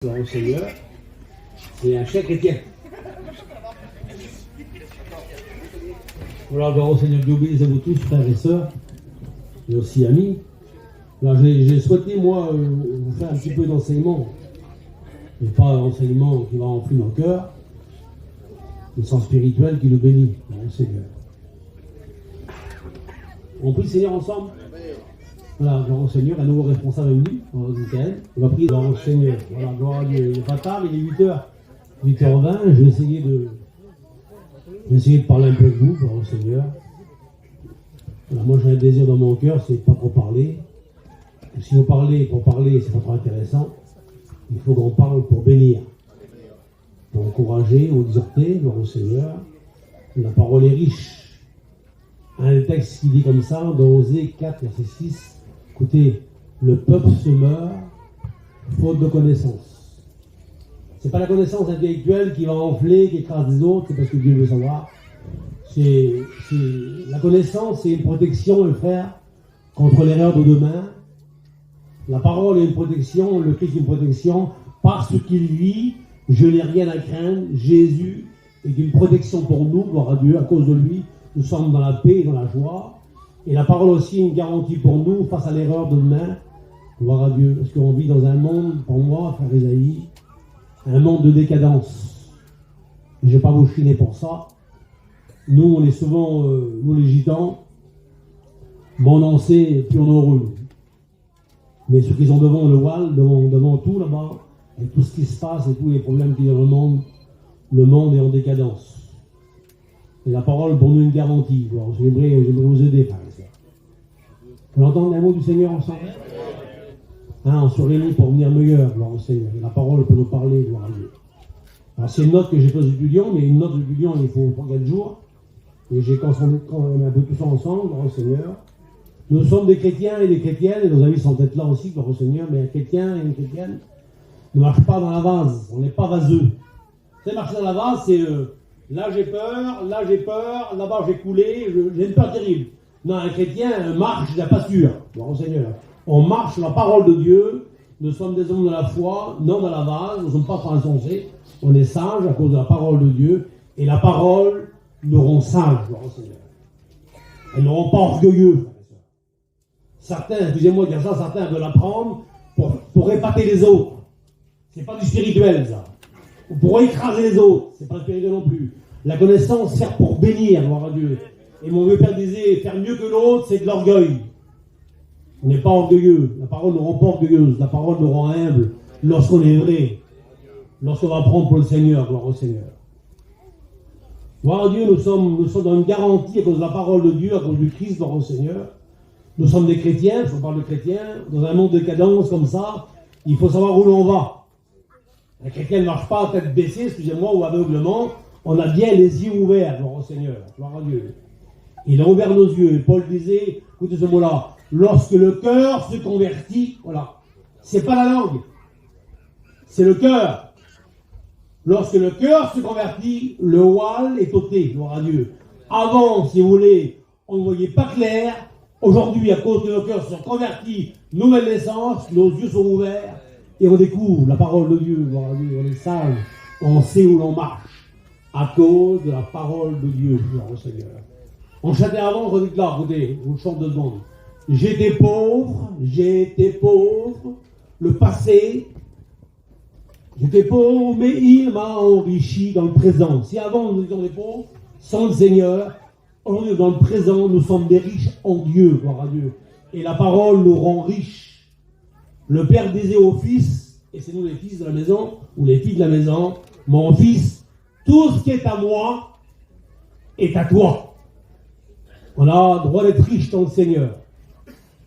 Au Seigneur, c'est un chèque chrétien. Voilà, gloire au Seigneur, Dieu bénisse à vous tous, frères et sœurs, et aussi amis. Alors, j'ai souhaité, moi, vous faire un petit peu d'enseignement, mais pas un enseignement qui va remplir nos cœurs, le sens spirituel qui nous bénit, gloire au Seigneur. On prie le Seigneur ensemble. Voilà, gloire au Seigneur, un nouveau responsable est venu, Michael. On va prier gloire au Seigneur. Voilà, gloire à Dieu. Il n'est pas tard, il est 8h. 8h20, je vais essayer de parler un peu de vous, gloire au Seigneur. Voilà, moi j'ai un désir dans mon cœur, c'est de pas trop parler. Si vous parlez pour parler, c'est pas trop intéressant. Il faut qu'on parle pour bénir, pour encourager, ou exhorter, gloire au Seigneur. La parole est riche. Un texte qui dit comme ça, dans Osée 4, verset 6. Écoutez, le peuple se meurt faute de connaissance. C'est pas la connaissance intellectuelle qui va enfler, qui écrase les autres, c'est parce que Dieu veut savoir. La connaissance, c'est une protection, le frère, contre l'erreur de demain. La parole est une protection, le Christ est une protection. Parce qu'il vit, je n'ai rien à craindre. Jésus est une protection pour nous, gloire à Dieu, à cause de lui. Nous sommes dans la paix et dans la joie. Et la parole aussi est une garantie pour nous face à l'erreur de demain. Gloire à Dieu. Parce qu'on vit dans un monde, pour moi, frère Isaïe, un monde de décadence. Et je ne vais pas vous chiner pour ça. Nous, on est souvent, nous les gitans, mondancés, puis on est heureux. Mais ceux qui sont devant le voile, devant tout là-bas, et tout ce qui se passe et tous les problèmes qu'il y a dans le monde est en décadence. Et la parole pour nous une garantie. J'aimerais vous aider, frère et sœur. Vous entendez un mot du Seigneur ensemble? On se réunit pour venir meilleur, gloire au Seigneur. Et la parole peut nous parler, gloire à Dieu. Alors c'est une note que j'ai faite aux étudiants, mais une note d'étudiant, il faut 4 jours. Et j'ai quand même un peu tout ça ensemble, gloire au Seigneur. Nous sommes des chrétiens et des chrétiennes, et nos amis sont peut-être là aussi, gloire au Seigneur, mais un chrétien et une chrétienne ne marchent pas dans la vase. On n'est pas vaseux. C'est marcher dans la vase, c'est là j'ai peur, là-bas j'ai coulé, j'ai une peur terrible. Non, un chrétien marche, il n'a pas sûr, gloire au Seigneur. On marche sur la parole de Dieu, nous sommes des hommes de la foi, non dans la vase, nous ne sommes pas insensés, on est sages à cause de la parole de Dieu, et la parole nous rend sages, gloire au Seigneur. Elle ne rend pas orgueilleux. Certains, excusez-moi de dire ça, certains veulent l'apprendre pour épater les autres. C'est pas du spirituel, ça. Ou pour écraser les autres, c'est pas spirituel non plus. La connaissance sert pour bénir, gloire à Dieu. Et mon vieux père disait, faire mieux que l'autre, c'est de l'orgueil. On n'est pas orgueilleux. La parole nous rend pas orgueilleuse. La parole nous rend humble lorsqu'on est vrai. Lorsqu'on va prendre pour le Seigneur, gloire au Seigneur. Gloire à Dieu, nous sommes dans une garantie à cause de la parole de Dieu, à cause du Christ, gloire au Seigneur. Nous sommes des chrétiens, je parle de chrétiens, dans un monde de cadence comme ça, il faut savoir où l'on va. Un chrétien ne marche pas à tête baissée, excusez-moi, ou aveuglement. On a bien les yeux ouverts, gloire au Seigneur, gloire à Dieu. Il a ouvert nos yeux. Et Paul disait, écoutez ce mot-là, lorsque le cœur se convertit, voilà, c'est pas la langue, c'est le cœur. Lorsque le cœur se convertit, le voile est ôté, gloire à Dieu. Avant, si vous voulez, on ne voyait pas clair. Aujourd'hui, à cause que nos cœurs se sont convertis, nouvelle naissance, nos yeux sont ouverts. Et on découvre la parole de Dieu, gloire à Dieu, on est sage, on sait où l'on marche, à cause de la parole de Dieu, gloire au Seigneur. On chantait avant, on dit là, écoutez, je vous chante 2 secondes. J'étais pauvre, le passé, j'étais pauvre, mais il m'a enrichi dans le présent. Si avant nous étions des pauvres, sans le Seigneur, aujourd'hui dans le présent, nous sommes des riches en Dieu, gloire à Dieu. Et la parole nous rend riches. Le père disait au fils, et c'est nous les fils de la maison, ou les filles de la maison, mon fils, tout ce qui est à moi est à toi. On a droit d'être riche dans le Seigneur.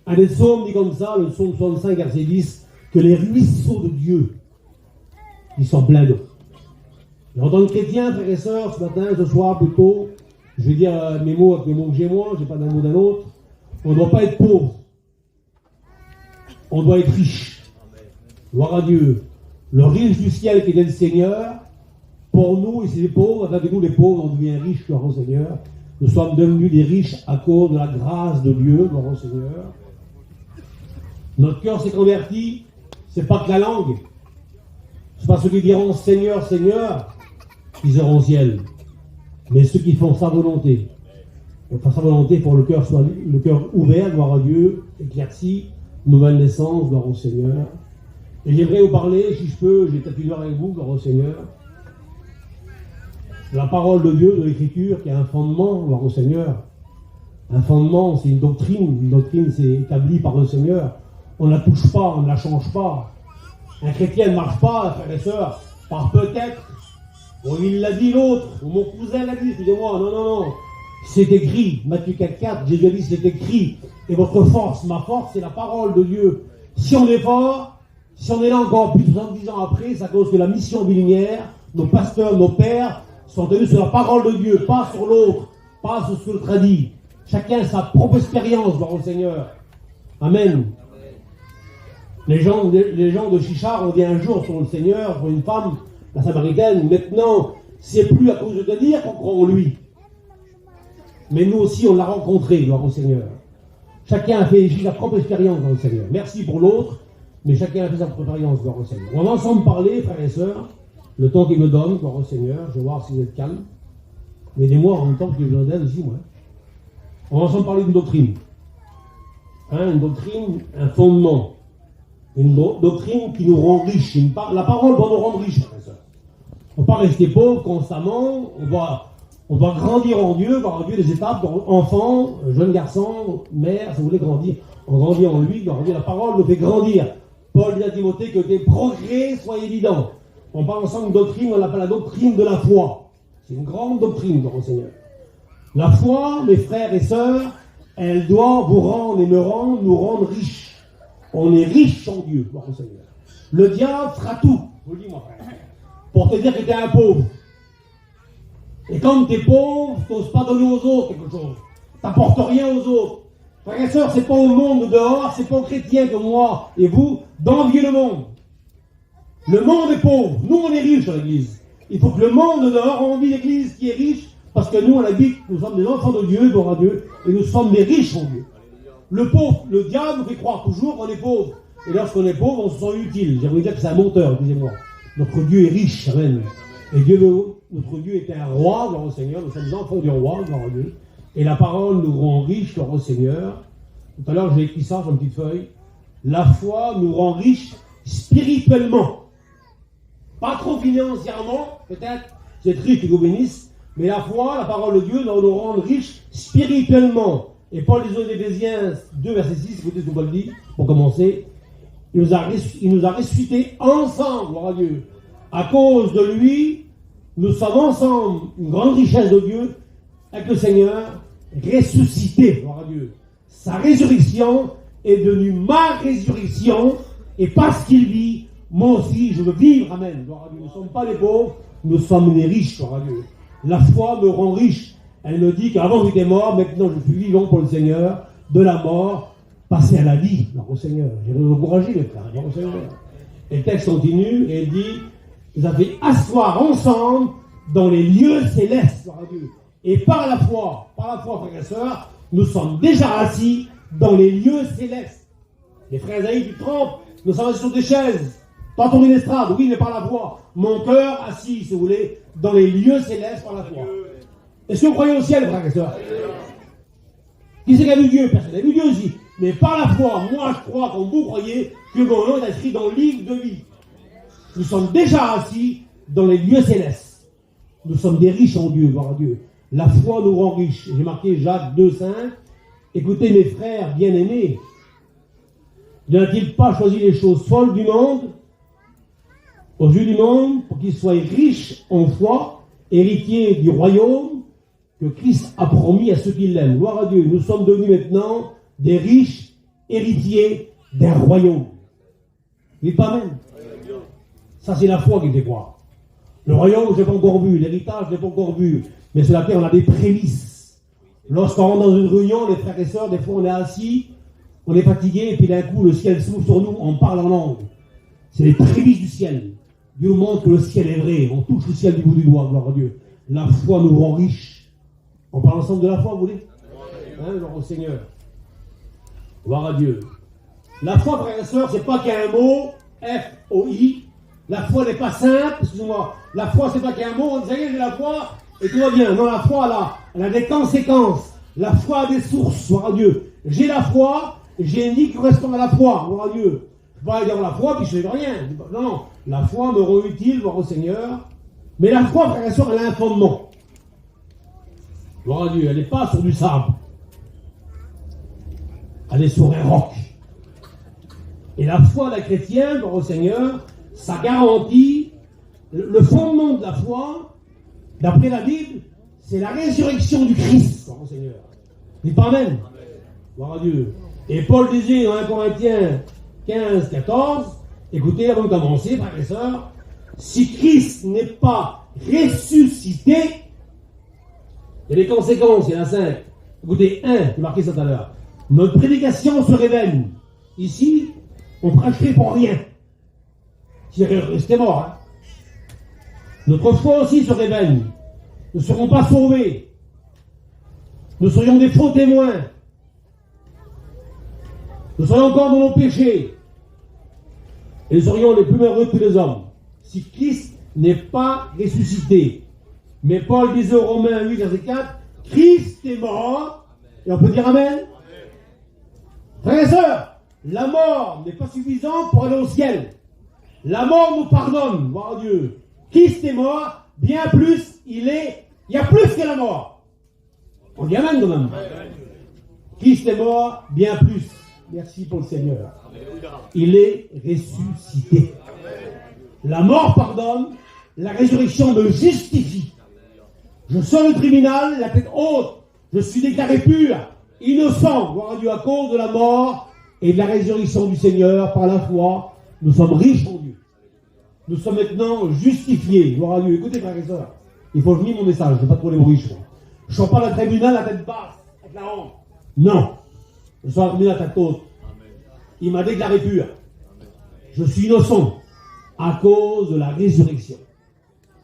Un des psaumes dit comme ça, le psaume 65, verset 10, que les ruisseaux de Dieu, ils sont pleins d'eau. Et en tant que chrétien, frères et sœurs, ce matin, ce soir plutôt, je vais dire mes mots avec les mots que j'ai moi, je n'ai pas d'un mot d'un autre, on ne doit pas être pauvre. On doit être riche. Gloire à Dieu. Le riche du ciel qui est le Seigneur, pour nous, ici les pauvres, avec nous les pauvres, on devient riches, gloire au Seigneur. Nous sommes devenus des riches à cause de la grâce de Dieu, gloire au Seigneur. Notre cœur s'est converti, c'est pas que la langue. Ce pas ceux qui diront Seigneur, Seigneur, qui iront au ciel, mais ceux qui font sa volonté. Donc, sa volonté pour le cœur soit le cœur ouvert, gloire à Dieu, éclairci, nouvelle naissance, gloire au Seigneur. Et j'aimerais vous parler, si je peux, j'ai peut-être une heure avec vous, gloire au Seigneur. La parole de Dieu, de l'Écriture, qui a un fondement, gloire au Seigneur. Un fondement, c'est une doctrine. Une doctrine, c'est établi par le Seigneur. On ne la touche pas, on ne la change pas. Un chrétien ne marche pas, frères et sœurs, par peut-être. Bon, il l'a dit l'autre, ou mon cousin l'a dit, excusez-moi, non. C'est écrit, Matthieu 4,4, Jésus a dit c'est écrit. Et votre force, ma force, c'est la parole de Dieu. Si on est fort, si on est là encore plus de 70 ans après, c'est à cause que la mission billinière, nos pasteurs, nos pères, sont tenus sur la parole de Dieu, pas sur l'autre, pas sur ce que le tradit. Chacun sa propre expérience, gloire au Seigneur. Amen. Les gens de Chichar ont dit un jour sur le Seigneur, pour une femme, la Samaritaine, maintenant, c'est plus à cause de te dire qu'on croit en lui. Mais nous aussi, on l'a rencontré, gloire au Seigneur. Chacun a fait sa propre expérience dans le Seigneur. Merci pour l'autre, mais chacun a fait sa propre expérience, gloire au Seigneur. On va ensemble parler, frères et sœurs, le temps qu'il me donne, gloire au Seigneur. Je vais voir si vous êtes calme. Mais aidez-moi en même temps que j'ai besoin d'aide aussi, moi. On va ensemble parler d'une doctrine. Une doctrine, un fondement. Une doctrine qui nous rend riches. La parole va nous rendre riches, frères et sœurs. On ne va pas rester pauvre constamment. On doit grandir en Dieu, voir en Dieu les étapes, enfant, jeune garçon, mère, si vous voulez grandir. On grandit en lui, la parole nous fait grandir. Paul dit à Timothée que tes progrès soient évidents. On parle ensemble d'une doctrine, on l'appelle la doctrine de la foi. C'est une grande doctrine, gloire au Seigneur. La foi, mes frères et sœurs, elle doit vous rendre et nous rendre riches. On est riche en Dieu, gloire au Seigneur. Le diable fera tout, je vous le dis, mon frère, pour te dire que tu es un pauvre. Et comme tu es pauvre, tu n'oses pas donner aux autres quelque chose. Tu n'apportes rien aux autres. Frères et sœurs, c'est pas au monde dehors, c'est pas aux chrétiens comme moi et vous d'envier le monde. Le monde est pauvre, nous on est riches à l'église. Il faut que le monde dehors envie l'église qui est riche, parce que nous on habite, nous sommes des enfants de Dieu, gloire à Dieu, et nous sommes des riches en Dieu. Le pauvre, le diable nous fait croire toujours qu'on est pauvre. Et lorsqu'on est pauvre, on se sent utile. J'aimerais dire que c'est un menteur, excusez-moi. Notre Dieu est riche, amen. Et notre Dieu est un roi, gloire au Seigneur, nous sommes des enfants du roi, gloire à Dieu. Et la parole nous rend riches, gloire au Seigneur. Tout à l'heure, j'ai écrit ça sur une petite feuille. La foi nous rend riches spirituellement. Pas trop financièrement, peut-être, c'est riche qui vous bénisse, mais la foi, la parole de Dieu, doit nous rendre riches spirituellement. Et Paul dit aux Éphésiens 2, verset 6, écoutez ce que Paul dit, pour commencer, il nous a ressuscités ensemble, gloire à Dieu. À cause de lui, nous sommes ensemble, une grande richesse de Dieu, avec le Seigneur, ressuscité, gloire à Dieu. Sa résurrection est devenue ma résurrection, et parce qu'il vit, moi aussi, je veux vivre, amen, gloire à Dieu. Nous ne sommes pas les pauvres, nous sommes les riches, gloire à Dieu. La foi me rend riche. Elle me dit qu'avant j'étais mort, maintenant je suis vivant pour le Seigneur, de la mort, passer à la vie, gloire au Seigneur. Je vais vous encourager, mes frères, gloire au Seigneur. Et le texte continue, et il dit, vous avez asseoir ensemble dans les lieux célestes, gloire à Dieu. Et par la foi, frères et sœurs, nous sommes déjà assis dans les lieux célestes. Les frères Aïe, tu te trompes, nous sommes assis sur des chaises, pas sur une estrade, oui, mais par la foi. Mon cœur assis, si vous voulez, dans les lieux célestes par la foi. Est-ce que vous croyez au ciel, frères et sœurs? Qui c'est qui a vu Dieu? Personne n'a vu Dieu aussi. Mais par la foi, moi je crois, comme vous croyez, que mon nom est inscrit dans le livre de vie. Nous sommes déjà assis dans les lieux célestes. Nous sommes des riches en Dieu, gloire à Dieu. La foi nous rend riches. J'ai marqué Jacques 2,5. Écoutez mes frères bien-aimés, n'a-t-il pas choisi les choses folles du monde, aux yeux du monde, pour qu'ils soient riches en foi, héritiers du royaume que Christ a promis à ceux qui l'aiment. Gloire à Dieu. Nous sommes devenus maintenant des riches héritiers d'un royaume. Vous dites pas même. Ça, c'est la foi qui fait croire. Le royaume, je n'ai pas encore vu. L'héritage, je n'ai pas encore vu. Mais sur la terre, on a des prémices. Lorsqu'on rentre dans une réunion, les frères et sœurs, des fois, on est assis, on est fatigué, et puis d'un coup, le ciel s'ouvre sur nous, on parle en langue. C'est les prémices du ciel. Dieu nous montre que le ciel est vrai. On touche le ciel du bout du doigt, gloire à Dieu. La foi nous rend riches. On parle ensemble de la foi, vous voulez? Gloire au Seigneur. Gloire à Dieu. La foi, frères et sœurs, c'est pas qu'un mot, F-O-I. La foi n'est pas simple, excusez-moi. La foi, c'est pas qu'il y a un mot, on dit, ça y est, j'ai la foi, et tout va bien. Non, la foi, là, elle a des conséquences. La foi a des sources, gloire à Dieu. J'ai la foi, j'ai une vie qui correspond à la foi, gloire à Dieu. Je ne peux pas dire la foi, puis je ne fais rien. Non, non. La foi me rend utile, gloire au Seigneur. Mais la foi, frère et soeur, elle a un fondement. Gloire à Dieu, elle n'est pas sur du sable. Elle est sur un roc. Et la foi d'un chrétien, gloire au Seigneur, ça garantit le fondement de la foi, d'après la Bible, c'est la résurrection du Christ, gloire au Seigneur. Dites pas Amen. Gloire à Dieu. Et Paul disait dans 1 Corinthiens 15, 14, écoutez, avant de commencer, frères et sœurs, si Christ n'est pas ressuscité, il y a des conséquences, il y en a 5. Écoutez, 1, j'ai marqué ça tout à l'heure. Notre prédication se révèle. Ici, on prêcherait pour rien. C'était mort. Hein. Notre foi aussi se révèle. Nous ne serons pas sauvés. Nous serions des faux témoins. Nous serions encore dans nos péchés. Et nous serions les plus malheureux de tous les hommes. Si Christ n'est pas ressuscité. Mais Paul disait aux Romains 8, verset 4, Christ est mort. Et on peut dire Amen. Frères et sœurs, la mort n'est pas suffisante pour aller au ciel. La mort nous pardonne, gloire à Dieu. Christ est mort, bien plus, il y a plus que la mort. On dit Amen quand même. Christ est mort, bien plus. Merci pour le Seigneur. Il est ressuscité. La mort pardonne, la résurrection me justifie. Je sors du tribunal, la tête haute. Je suis déclaré pur, innocent, gloire à Dieu, à cause de la mort et de la résurrection du Seigneur par la foi. Nous sommes riches en Dieu. Nous sommes maintenant justifiés, gloire à Dieu. Écoutez, frères et sœurs, il faut que je dise mon message, je ne veux pas trop les riches. Je ne sors pas dans le tribunal la tête basse, avec la honte. Non. Je sors dans le tribunal la tête haute. Il m'a déclaré pur. Je suis innocent à cause de la résurrection.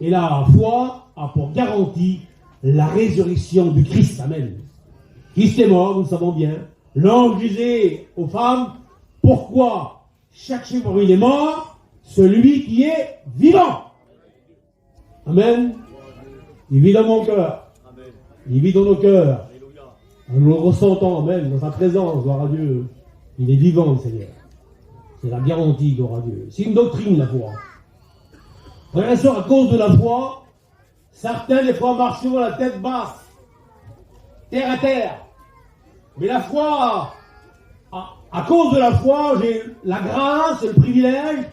Et la foi a pour garantie la résurrection du Christ. Amen. Christ est mort, nous le savons bien. L'ange disait aux femmes, pourquoi cherchez parmi les morts celui qui est vivant? Amen. Il vit dans mon cœur. Il vit dans nos cœurs. Nous le ressentons, Amen, dans sa présence, gloire à Dieu. Il est vivant, le Seigneur. C'est la garantie, gloire à Dieu. C'est une doctrine, la foi. Frères et sœurs, à cause de la foi, certains, des fois, marchent sur la tête basse, terre à terre. Mais la foi, à cause de la foi, j'ai la grâce, le privilège,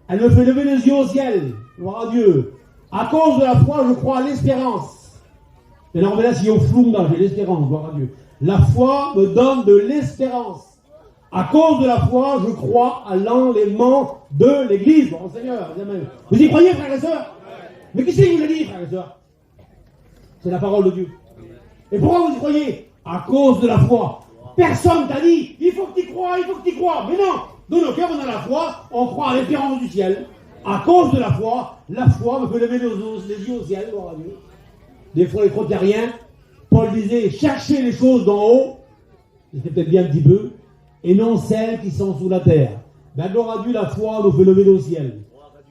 elle me fait lever les yeux au ciel. Gloire à Dieu. À cause de la foi, je crois à l'espérance. Et là, on là, si on floue, j'ai l'espérance, gloire à Dieu. La foi me donne de l'espérance. À cause de la foi, je crois à l'enlèvement de l'Église. Bon, Seigneur, vous y croyez, frères et sœurs? Mais qui c'est qui vous l'a dit, frères et sœurs? C'est la parole de Dieu. Et pourquoi vous y croyez? À cause de la foi. Personne t'a dit, il faut que tu crois, il faut que tu crois. Mais non, dans nos cœurs, on a la foi, on croit à l'espérance du ciel. À cause de la foi me fait lever les yeux au ciel, gloire à Dieu. Des fois, les croient qu'il n'y a rien. Paul disait, cherchez les choses d'en haut, c'était peut-être bien un petit peu, et non celles qui sont sous la terre. Ben, gloire à Dieu, la foi nous fait lever au ciel.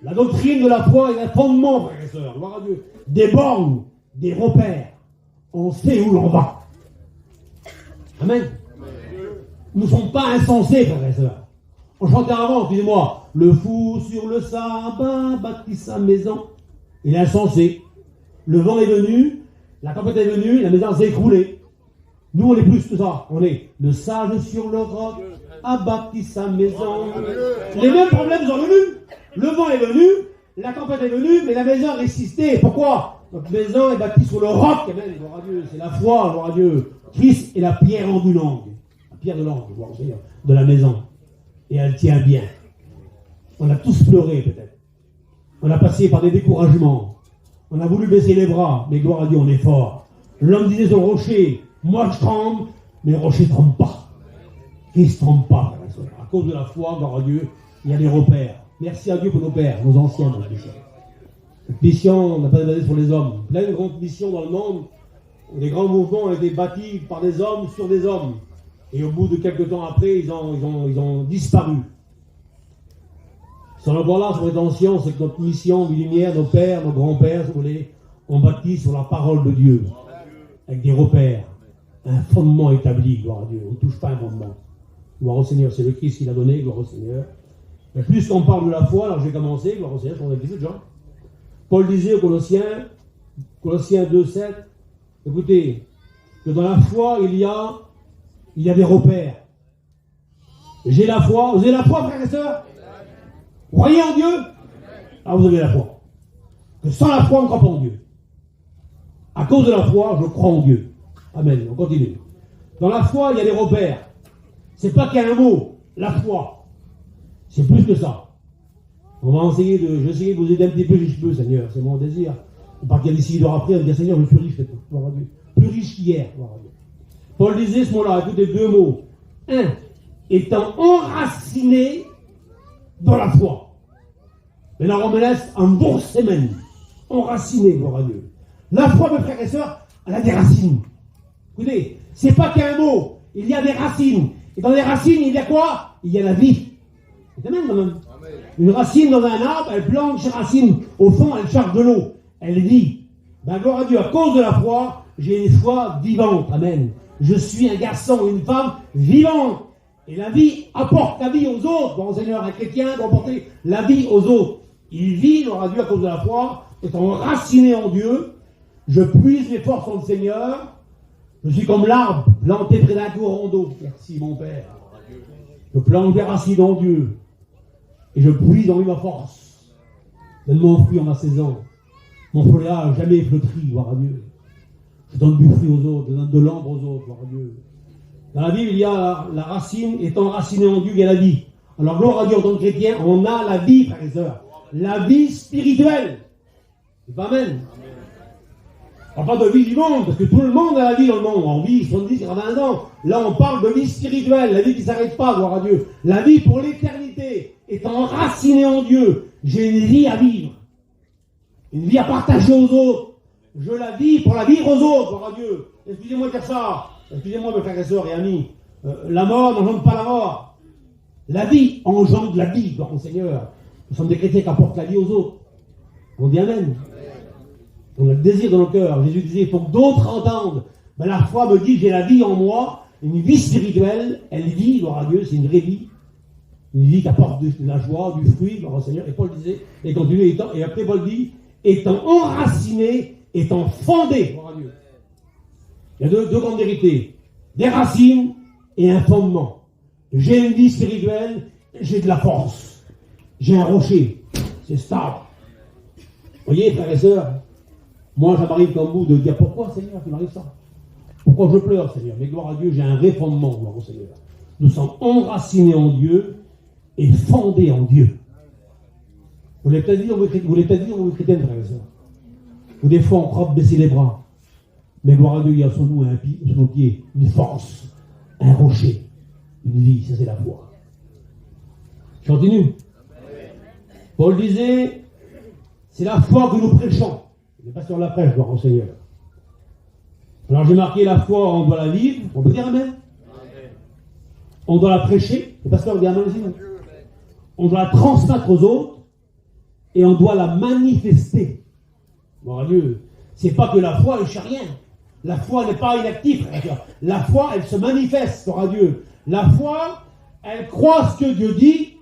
La doctrine de la foi est un fondement, frères et sœurs, gloire à Dieu. Des bornes, des repères. On sait où l'on va. Amen. Nous ne sommes pas insensés, frères et sœurs. On chantait avant, excusez-moi, le fou sur le sabbat bâtit sa maison. Il est insensé. Le vent est venu, la tempête est venue, la maison s'est écroulée. Nous, on est plus que ça. On est le sage sur le roc a bâti sa maison. Les mêmes problèmes sont venus. Le vent est venu, la tempête est venue, mais la maison a résisté. Pourquoi? Notre maison est bâtie sur le roc. Amen, gloire à Dieu. C'est la foi, gloire à Dieu. Christ est la pierre angulante. La pierre de l'angle, gloire à Dieu, de la maison. Et elle tient bien. On a tous pleuré, peut-être. On a passé par des découragements. On a voulu baisser les bras, mais gloire à Dieu, on est fort. L'homme disait sur le rocher, moi je tremble, mais le rocher ne tremble pas. Christ ne tremble pas. À cause de la foi, gloire à Dieu, il y a des repères. Merci à Dieu pour nos pères, nos anciens. Cette mission n'a pas basé sur les hommes. Plein de grandes missions dans le monde, où les grands mouvements ont été bâtis par des hommes sur des hommes. Et au bout de quelques temps après, ils ont disparu. Si on voit là, son intention, c'est que notre mission de lumière, nos pères, nos grands-pères, si vous voulez, ont bâti sur la parole de Dieu, avec des repères, un fondement établi, gloire à Dieu. On ne touche pas un fondement. Gloire au Seigneur, c'est le Christ qui l'a donné, gloire au Seigneur. Et plus qu'on parle de la foi, alors je vais commencer, gloire au Seigneur, je vais vous Jean. Paul disait aux Colossiens 2,7, écoutez, que dans la foi, il y a des repères. J'ai la foi. Vous avez la foi, frères et sœurs? Vous croyez en Dieu? Ah, vous avez la foi. Que sans la foi, on ne croit pas en Dieu. À cause de la foi, je crois en Dieu. Amen. On continue. Dans la foi, il y a des repères. C'est pas qu'un mot, la foi. C'est plus que ça. On va essayer de vous aider un petit peu, si je peux, Seigneur. C'est mon désir. On partir d'ici 6 heures après, on va dire, Seigneur, je suis riche, plus riche qu'hier. Paul disait ce mot-là, écoutez, 2 mots. 1, étant enraciné dans la foi. Mais là, on me laisse en bon semaine. Enraciné, gloire à Dieu. La foi, mes frères et sœurs, elle a des racines. Écoutez, c'est pas qu'un mot. Il y a des racines. Et dans les racines, il y a quoi? Il y a la vie. C'est même quand même. Une racine dans un arbre, elle plante ses racines. Au fond, elle charge de l'eau. Elle vit. Ben, gloire à Dieu, à cause de la foi, j'ai une foi vivante. Amen. Je suis un garçon ou une femme vivante. Et la vie apporte la vie aux autres. Bon, Seigneur, un chrétien doit apporter la vie aux autres. Il vit, gloire à Dieu, à cause de la foi, étant enraciné en Dieu. Je puise mes forces en le Seigneur. Je suis comme l'arbre planté près d'un courant d'eau. Merci, mon Père. Je plante des racines en Dieu. Et je puise en lui ma force. Donne mon fruit en ma saison. Mon feuillage jamais flétri, gloire à Dieu. Je donne du fruit aux autres, je donne de l'ombre aux autres, gloire à Dieu. Dans la Bible, il y a la racine, étant enracinée en Dieu, il y a la vie. Alors, gloire à Dieu, en tant que chrétien, on a la vie, frères et sœurs. La vie spirituelle. Amen. On parle de vie du monde, parce que tout le monde a la vie dans le monde. On vit 70, 80 ans. Là, on parle de vie spirituelle, la vie qui ne s'arrête pas, gloire à Dieu. La vie pour l'éternité, étant enracinée en Dieu. J'ai une vie à vivre. Une vie à partager aux autres. Je la vis pour la vivre aux autres, gloire à Dieu. Excusez-moi de dire ça. Excusez-moi, mes frères et sœurs et amis. La mort n'engendre pas la mort. La vie engendre la vie, gloire au Seigneur. Nous sommes des chrétiens qui apportent la vie aux autres. On dit Amen. On a le désir dans nos cœurs. Jésus disait, il faut que d'autres entendent. Ben, la foi me dit, j'ai la vie en moi, une vie spirituelle, elle vit, gloire à Dieu, c'est une vraie vie. Une vie qui apporte de la joie, du fruit, gloire au Seigneur. Et Paul disait, et continue, et après Paul dit, étant enraciné, étant fondé, gloire à Dieu. Il y a deux grandes vérités. Des racines et un fondement. J'ai une vie spirituelle, j'ai de la force. J'ai un rocher. C'est stable. Vous voyez, frères et sœurs, moi, ça m'arrive comme vous de dire pourquoi, Seigneur, il m'arrive ça? Pourquoi je pleure, Seigneur? Mais gloire à Dieu, j'ai un vrai fondement, gloire au Seigneur. Nous sommes enracinés en Dieu et fondés en Dieu. Vous l'avez peut-être dit dans vos chrétiens, frères et sœurs. Ou des fois, on croit baisser les bras. Mais gloire à Dieu, il y a sur nous sur nos pieds une force, un rocher, une vie, ça c'est la foi. Je continue. Paul disait, c'est la foi que nous prêchons. Le pasteur la prêche, gloire au Seigneur. Alors j'ai marqué la foi, on doit la vivre. On peut dire Amen. On doit la prêcher. Le pasteur dit Amen aussi. On doit la transmettre aux autres. Et on doit la manifester. Gloire à Dieu. C'est pas que la foi, elle ne fait rien. La foi n'est pas inactive. La foi, elle se manifeste, gloire à Dieu. La foi, elle croit ce que Dieu dit.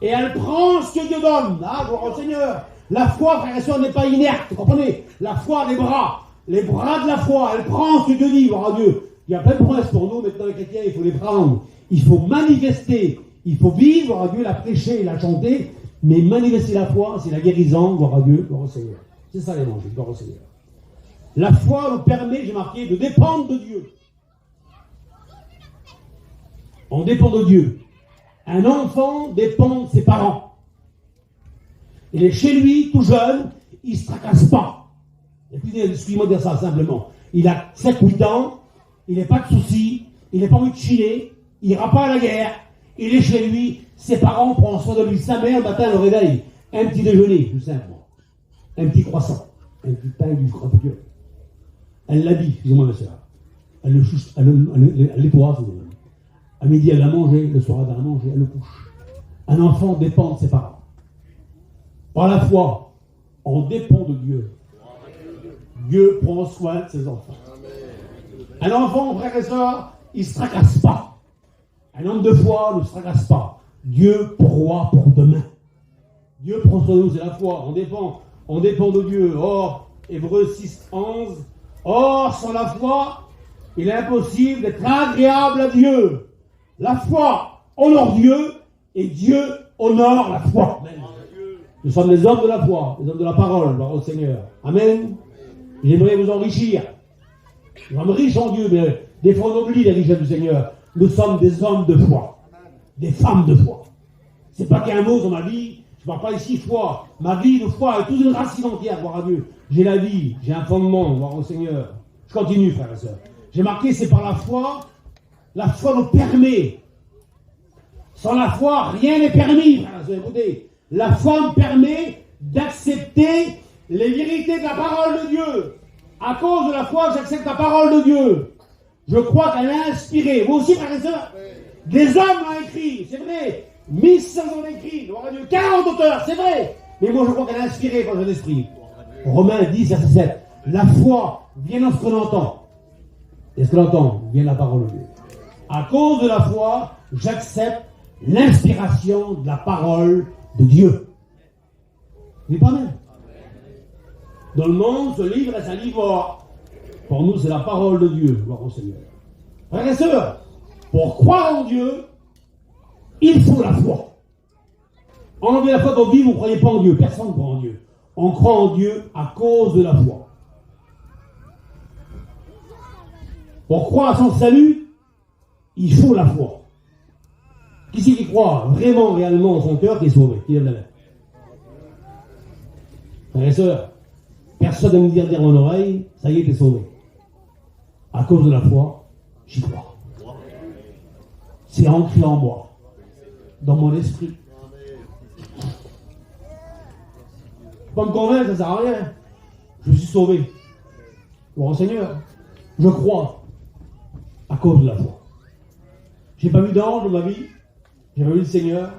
Et elle prend ce que Dieu donne. Ah, gloire au Seigneur. La foi, frère et sœur, n'est pas inerte, vous comprenez? La foi, les bras de la foi, elle prend ce que Dieu dit, gloire à Dieu. Il y a plein de promesses pour nous, maintenant les chrétiens, il faut les prendre. Il faut manifester, il faut vivre, gloire à Dieu, la prêcher, la chanter, mais manifester la foi, c'est la guérison, gloire à Dieu, gloire au Seigneur. C'est ça l'évangile, gloire au Seigneur. La foi nous permet, j'ai marqué, de dépendre de Dieu. On dépend de Dieu. Un enfant dépend de ses parents. Il est chez lui, tout jeune, il ne se tracasse pas. Excusez-moi de dire ça simplement. Il a 7-8 ans, il n'a pas de soucis, il n'a pas envie de chiller, il n'ira pas à la guerre, il est chez lui, ses parents prennent soin de lui, sa mère, le matin, le réveil, un petit déjeuner, tout simplement, un petit croissant, un petit pain du crapuleux. Elle l'habille, excusez-moi ma soeur, elle le chouche, elle l'étoise, à midi elle l'a mangé, le soir elle l'a mangé, elle le couche. Un enfant dépend de ses parents. Par la foi, on dépend de Dieu. Dieu prend soin de ses enfants. Un enfant, frère et soeur, il ne se tracasse pas. Un homme de foi ne se tracasse pas. Dieu pourvoit pour demain. Dieu prend soin de nous, c'est la foi. On dépend de Dieu. Or, Hébreux 6, 11. Or, sans la foi, il est impossible d'être agréable à Dieu. La foi honore Dieu et Dieu honore la foi. Amen. Nous sommes des hommes de la foi, des hommes de la parole, gloire au Seigneur. Amen. J'aimerais vous enrichir. Nous sommes riches en Dieu, mais des fois on oublie les richesses du Seigneur. Nous sommes des hommes de foi, des femmes de foi. C'est pas qu'un mot dans ma vie. Je ne parle pas ici foi. Ma vie de foi est toute une racine entière, gloire à Dieu. J'ai la vie, j'ai un fondement, gloire au Seigneur. Je continue, frères et sœurs. J'ai marqué, c'est par la foi nous permet. Sans la foi, rien n'est permis, frères et sœurs. Écoutez, la foi me permet d'accepter les vérités de la parole de Dieu. À cause de la foi, j'accepte la parole de Dieu. Je crois qu'elle est inspirée. Vous aussi, frères et sœurs, des hommes l'ont écrit, c'est vrai. 1500 ont écrit, gloire à Dieu, 40 auteurs, c'est vrai. Mais moi, je crois qu'elle est inspirée par l'esprit. Romains 10, verset 7. La foi vient dans ce qu'on entend. Et ce qu'on entend vient de la parole de Dieu. À cause de la foi, j'accepte l'inspiration de la parole de Dieu. Vous pas même. Dans le monde, ce livre est un livre mort. Pour nous, c'est la parole de Dieu, gloire au Seigneur. Frères et sœurs, pour croire en Dieu, il faut la foi. Enlevez la foi dans votre vie, vous ne croyez pas en Dieu. Personne ne croit en Dieu. On croit en Dieu à cause de la foi. Pour croire à son salut, il faut la foi. Qui c'est qui croit vraiment, réellement, en son cœur, qui est sauvé? Qui lève la main? Frères et sœurs, personne ne me dire mon oreille, ça y est, t'es sauvé. À cause de la foi, j'y crois. C'est ancré en moi, dans mon esprit. Pas me convaincre, ça ne sert à rien. Je suis sauvé. Bon Seigneur, je crois à cause de la foi. J'ai pas vu d'ange dans ma vie, j'ai pas vu le Seigneur,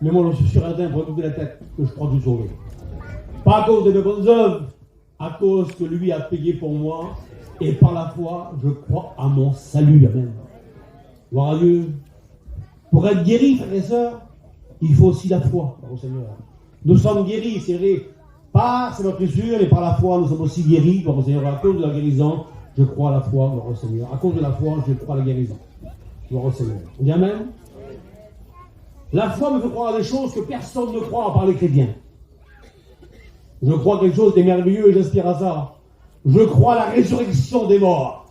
mais moi je suis suradin pour écouter la tête que je crois que je suis sauvé. Pas à cause de mes bonnes œuvres, à cause que lui a payé pour moi, et par la foi, je crois à mon salut. Amen. Gloire à Dieu. Pour être guéri, frères et sœurs, il faut aussi la foi au Seigneur. Nous sommes guéris, c'est vrai, par c'est notre sûr, et par la foi, nous sommes aussi guéris, gloire au Seigneur. À cause de la guérison, je crois à la foi, gloire au Seigneur. À cause de la foi, je crois à la guérison. Gloire au Seigneur. On dit Amen. La foi me fait croire à des choses que personne ne croit à part les chrétiens. Je crois à quelque chose de merveilleux et j'aspire à ça. Je crois à la résurrection des morts.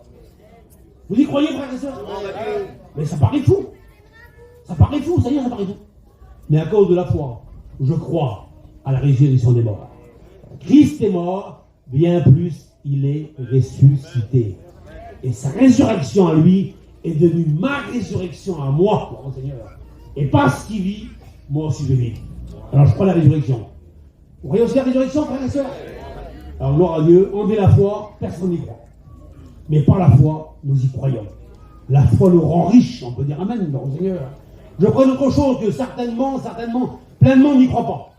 Vous y croyez, frères et sœurs? Mais ça paraît fou. Ça paraît fou, ça y est, ça paraît fou. Mais à cause de la foi, je crois à la résurrection des morts. Christ est mort, bien plus, il est ressuscité. Et sa résurrection à lui est devenue ma résurrection à moi, mon Seigneur. Et parce qu'il vit, moi aussi je vis. Alors je crois à la résurrection. Vous voyez aussi la résurrection, frères et sœurs? Alors gloire à Dieu, enlever la foi, personne n'y croit. Mais par la foi, nous y croyons. La foi nous rend riches, on peut dire Amen, mon Seigneur. Je crois autre chose que certainement, pleinement n'y croit pas.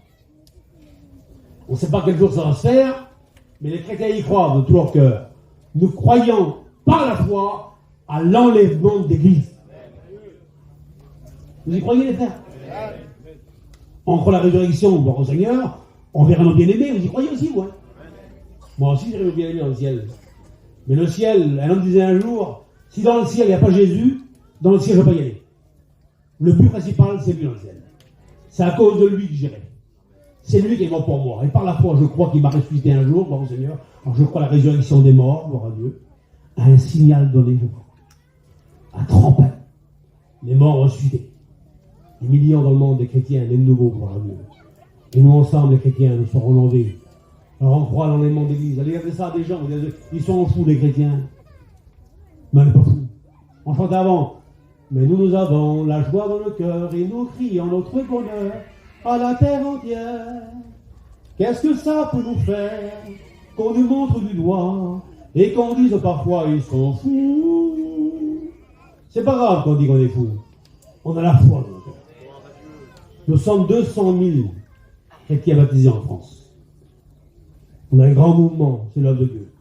On ne sait pas quel jour ça va se faire, mais les chrétiens y croient de tout leur cœur. Nous croyons par la foi à l'enlèvement d'Église. Vous y croyez, les frères? On croit la résurrection, gloire au Seigneur. On verra nos bien-aimés, vous y croyez aussi, moi? Moi aussi, j'ai nos bien-aimés dans le ciel. Mais le ciel, un homme disait un jour, si dans le ciel il n'y a pas Jésus, dans le ciel je ne vais pas y aller. Le but principal, c'est lui dans le ciel. C'est à cause de lui que j'irai. C'est lui qui est mort pour moi. Et par la foi, je crois qu'il m'a ressuscité un jour, gloire au Seigneur. Alors je crois à la résurrection des morts, gloire à Dieu. À un signal donné, je crois. À trompette. Les morts ressuscités. Des millions dans le monde, des chrétiens, des nouveaux, gloire à Dieu. Et nous ensemble, les chrétiens, nous serons enlevés. Alors on croit à l'enlèvement d'église. Allez, regardez ça à des gens, ils sont fous, les chrétiens. Mais on n'est pas fous. On chante avant. Mais nous avons la joie dans le cœur et nous crions notre bonheur à la terre entière. Qu'est-ce que ça peut nous faire qu'on nous montre du doigt et qu'on dise parfois ils sont fous? C'est pas grave qu'on dit qu'on est fous. On a la foi dans le cœur. Nous sommes 200 000 chrétiens baptisés en France. On a un grand mouvement, c'est l'œuvre de Dieu.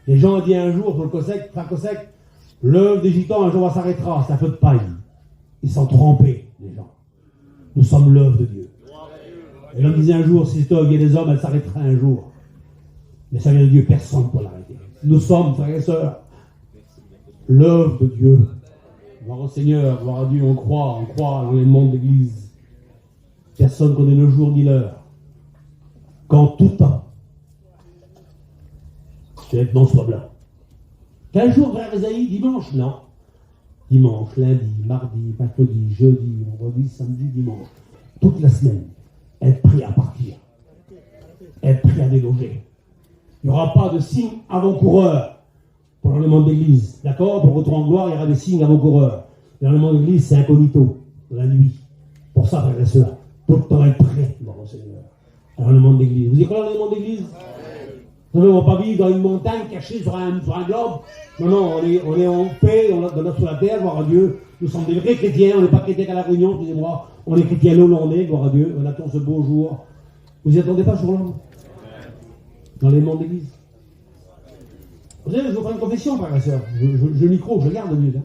Les gens ont dit un jour sur le COSEC, l'œuvre des gitans un jour va s'arrêtera, c'est un feu de paille. Ils sont trompés, les gens. Nous sommes l'œuvre de Dieu. Et l'homme disait un jour, si cette œuvre vient des hommes, elle s'arrêtera un jour. Mais ça vient de Dieu, personne ne peut l'arrêter. Nous sommes, frères et sœurs, l'œuvre de Dieu. Gloire au Seigneur, gloire à Dieu, on croit dans les mondes d'église. Personne ne connaît le jour ni l'heure. Qu'en tout temps, que les vêtements soient blancs. Quel jour, frère Esaïe? Dimanche? Non. Dimanche, lundi, mardi, mercredi, jeudi, vendredi, samedi, dimanche. Toute la semaine. Être prêt à partir. Être prêt à déloger. Il n'y aura pas de signe avant-coureur pour l'enlèvement d'église. D'accord? Pour retour en gloire, il y aura des signes avant-coureurs. L'enlèvement d'église, c'est incognito, la nuit. Pour ça, frères et sœurs, tout le temps être prêt, gloire au Seigneur. L'enlèvement d'église. Vous y croyez l'enlèvement d'église? Nous ne va pas vivre dans une montagne cachée sur un globe. Non, on est en paix, on est sur la terre, gloire à Dieu. Nous sommes des vrais chrétiens, on n'est pas chrétiens qu'à la Réunion, excusez-moi. On est chrétiens là où l'on est, gloire à Dieu. On attend ce beau jour. Vous n'y attendez pas ce jour-là? Dans les mondes d'église. Vous savez, je vous ferai une confession, frère et sœur. Je m'y crois, je garde mieux. Hein.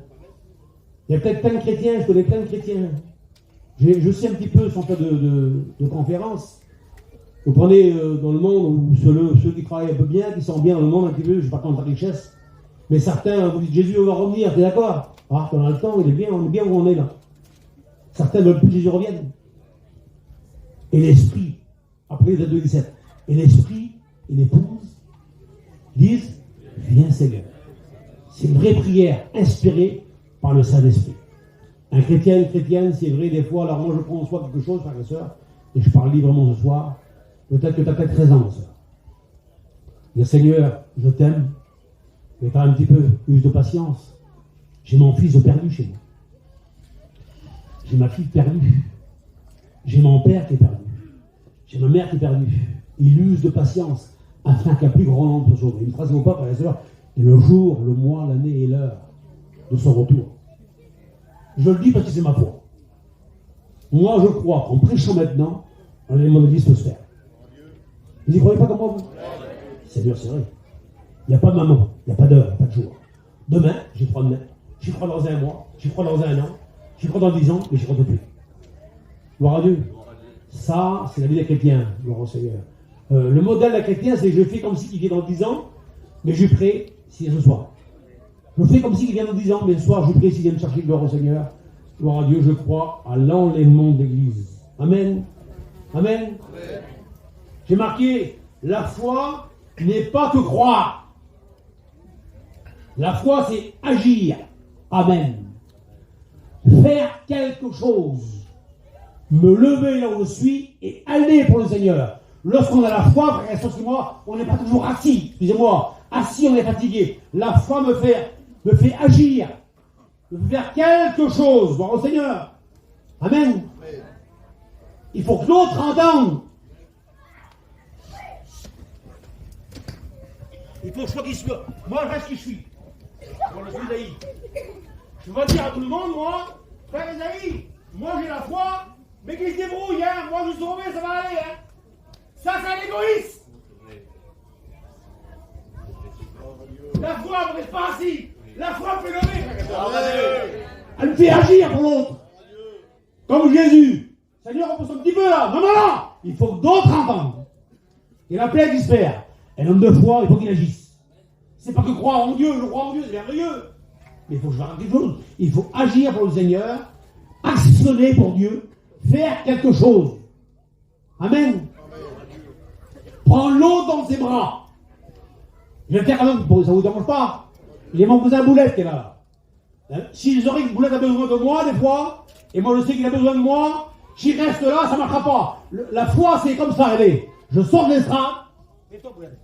Il y a peut-être plein de chrétiens, je connais plein de chrétiens. Je sais un petit peu, sans faire de conférence. Vous prenez dans le monde, où ceux qui travaillent un peu bien, qui sont bien dans le monde un petit peu, je ne sais pas contre la richesse, mais certains vous disent Jésus va revenir, t'es d'accord? Ah, on a le temps, on est bien où on est là. Certains ne veulent plus que Jésus revienne. Et l'esprit, après les 2:17, et l'esprit et l'épouse disent viens Seigneur. C'est une vraie prière inspirée par le Saint-Esprit. Un chrétien, une chrétienne, c'est vrai, des fois, alors moi je prends en soi quelque chose, frère et sœur, et je parle librement ce soir. Peut-être que tu as peut-être 13 ans, ça. Le Seigneur, je t'aime, mais tu as un petit peu plus de patience. J'ai mon fils de perdu chez moi. J'ai ma fille perdue. J'ai mon père qui est perdu. J'ai ma mère qui est perdue. Il use de patience afin qu'un plus grand nombre se sauve. Il ne trace pas, frères et sœurs, et le jour, le mois, l'année et l'heure de son retour. Je le dis parce que c'est ma foi. Moi, je crois qu'en prêchant maintenant, l'enlèvement de l'Église peut se faire. Vous n'y croyez pas comme moi, vous? Seigneur, c'est vrai. Il n'y a pas de moment, il n'y a pas d'heure, il n'y a pas de jour. Demain, j'y crois demain. J'y crois dans un mois, j'y crois dans un an, j'y crois dans 10 ans, mais j'y crois depuis. Gloire à Dieu. Ça, c'est la vie des chrétiens, gloire au Seigneur. Le modèle des chrétiens, c'est que je fais comme s'il vient dans 10 ans, mais je prie si ce soir. Je fais comme s'il vient dans 10 ans, mais ce soir, je prie s'il vient me chercher, gloire au Seigneur. Gloire à Dieu, je crois à l'enlèvement de l'Église. Amen. Amen. Amen. J'ai marqué, la foi n'est pas que croire. La foi, c'est agir. Amen. Faire quelque chose. Me lever là où je suis et aller pour le Seigneur. Lorsqu'on a la foi, frère et sœurs, moi, on n'est pas toujours assis. Excusez-moi. Assis, on est fatigué. La foi me fait agir. Me fait faire quelque chose. Voir au Seigneur. Amen. Il faut que l'autre entende. Il faut que je sois qui je suis. Moi, je reste qui je suis. Moi, je suis Esaïe. Je vais dire à tout le monde, moi, frère Esaïe, moi j'ai la foi, mais qu'il se débrouille, hein. Moi, je suis sauvé, ça va aller, hein. Ça, c'est un égoïste. La foi ne reste pas assis. La foi fait lever, frère. Elle me fait agir pour l'autre. Comme Jésus. Seigneur, on pousse un petit peu là. Non. Il faut que d'autres entendent. Et la plaie disparaît. Et l'homme de foi, il faut qu'il agisse. C'est pas que croire en Dieu, je crois en Dieu, c'est merveilleux. Mais il faut que je fasse quelque chose. Il faut agir pour le Seigneur, actionner pour Dieu, faire quelque chose. Amen. Prends l'autre dans ses bras. Je vais faire quand même, ça ne vous dérange pas. Il est mon cousin Boulette qui est là. Hein? Si je saurais que Boulette a besoin de moi, des fois, et moi je sais qu'il a besoin de moi, j'y reste là, ça ne marchera pas. La foi, c'est comme ça, allez. Je sors des strates. Et toi, Boulette.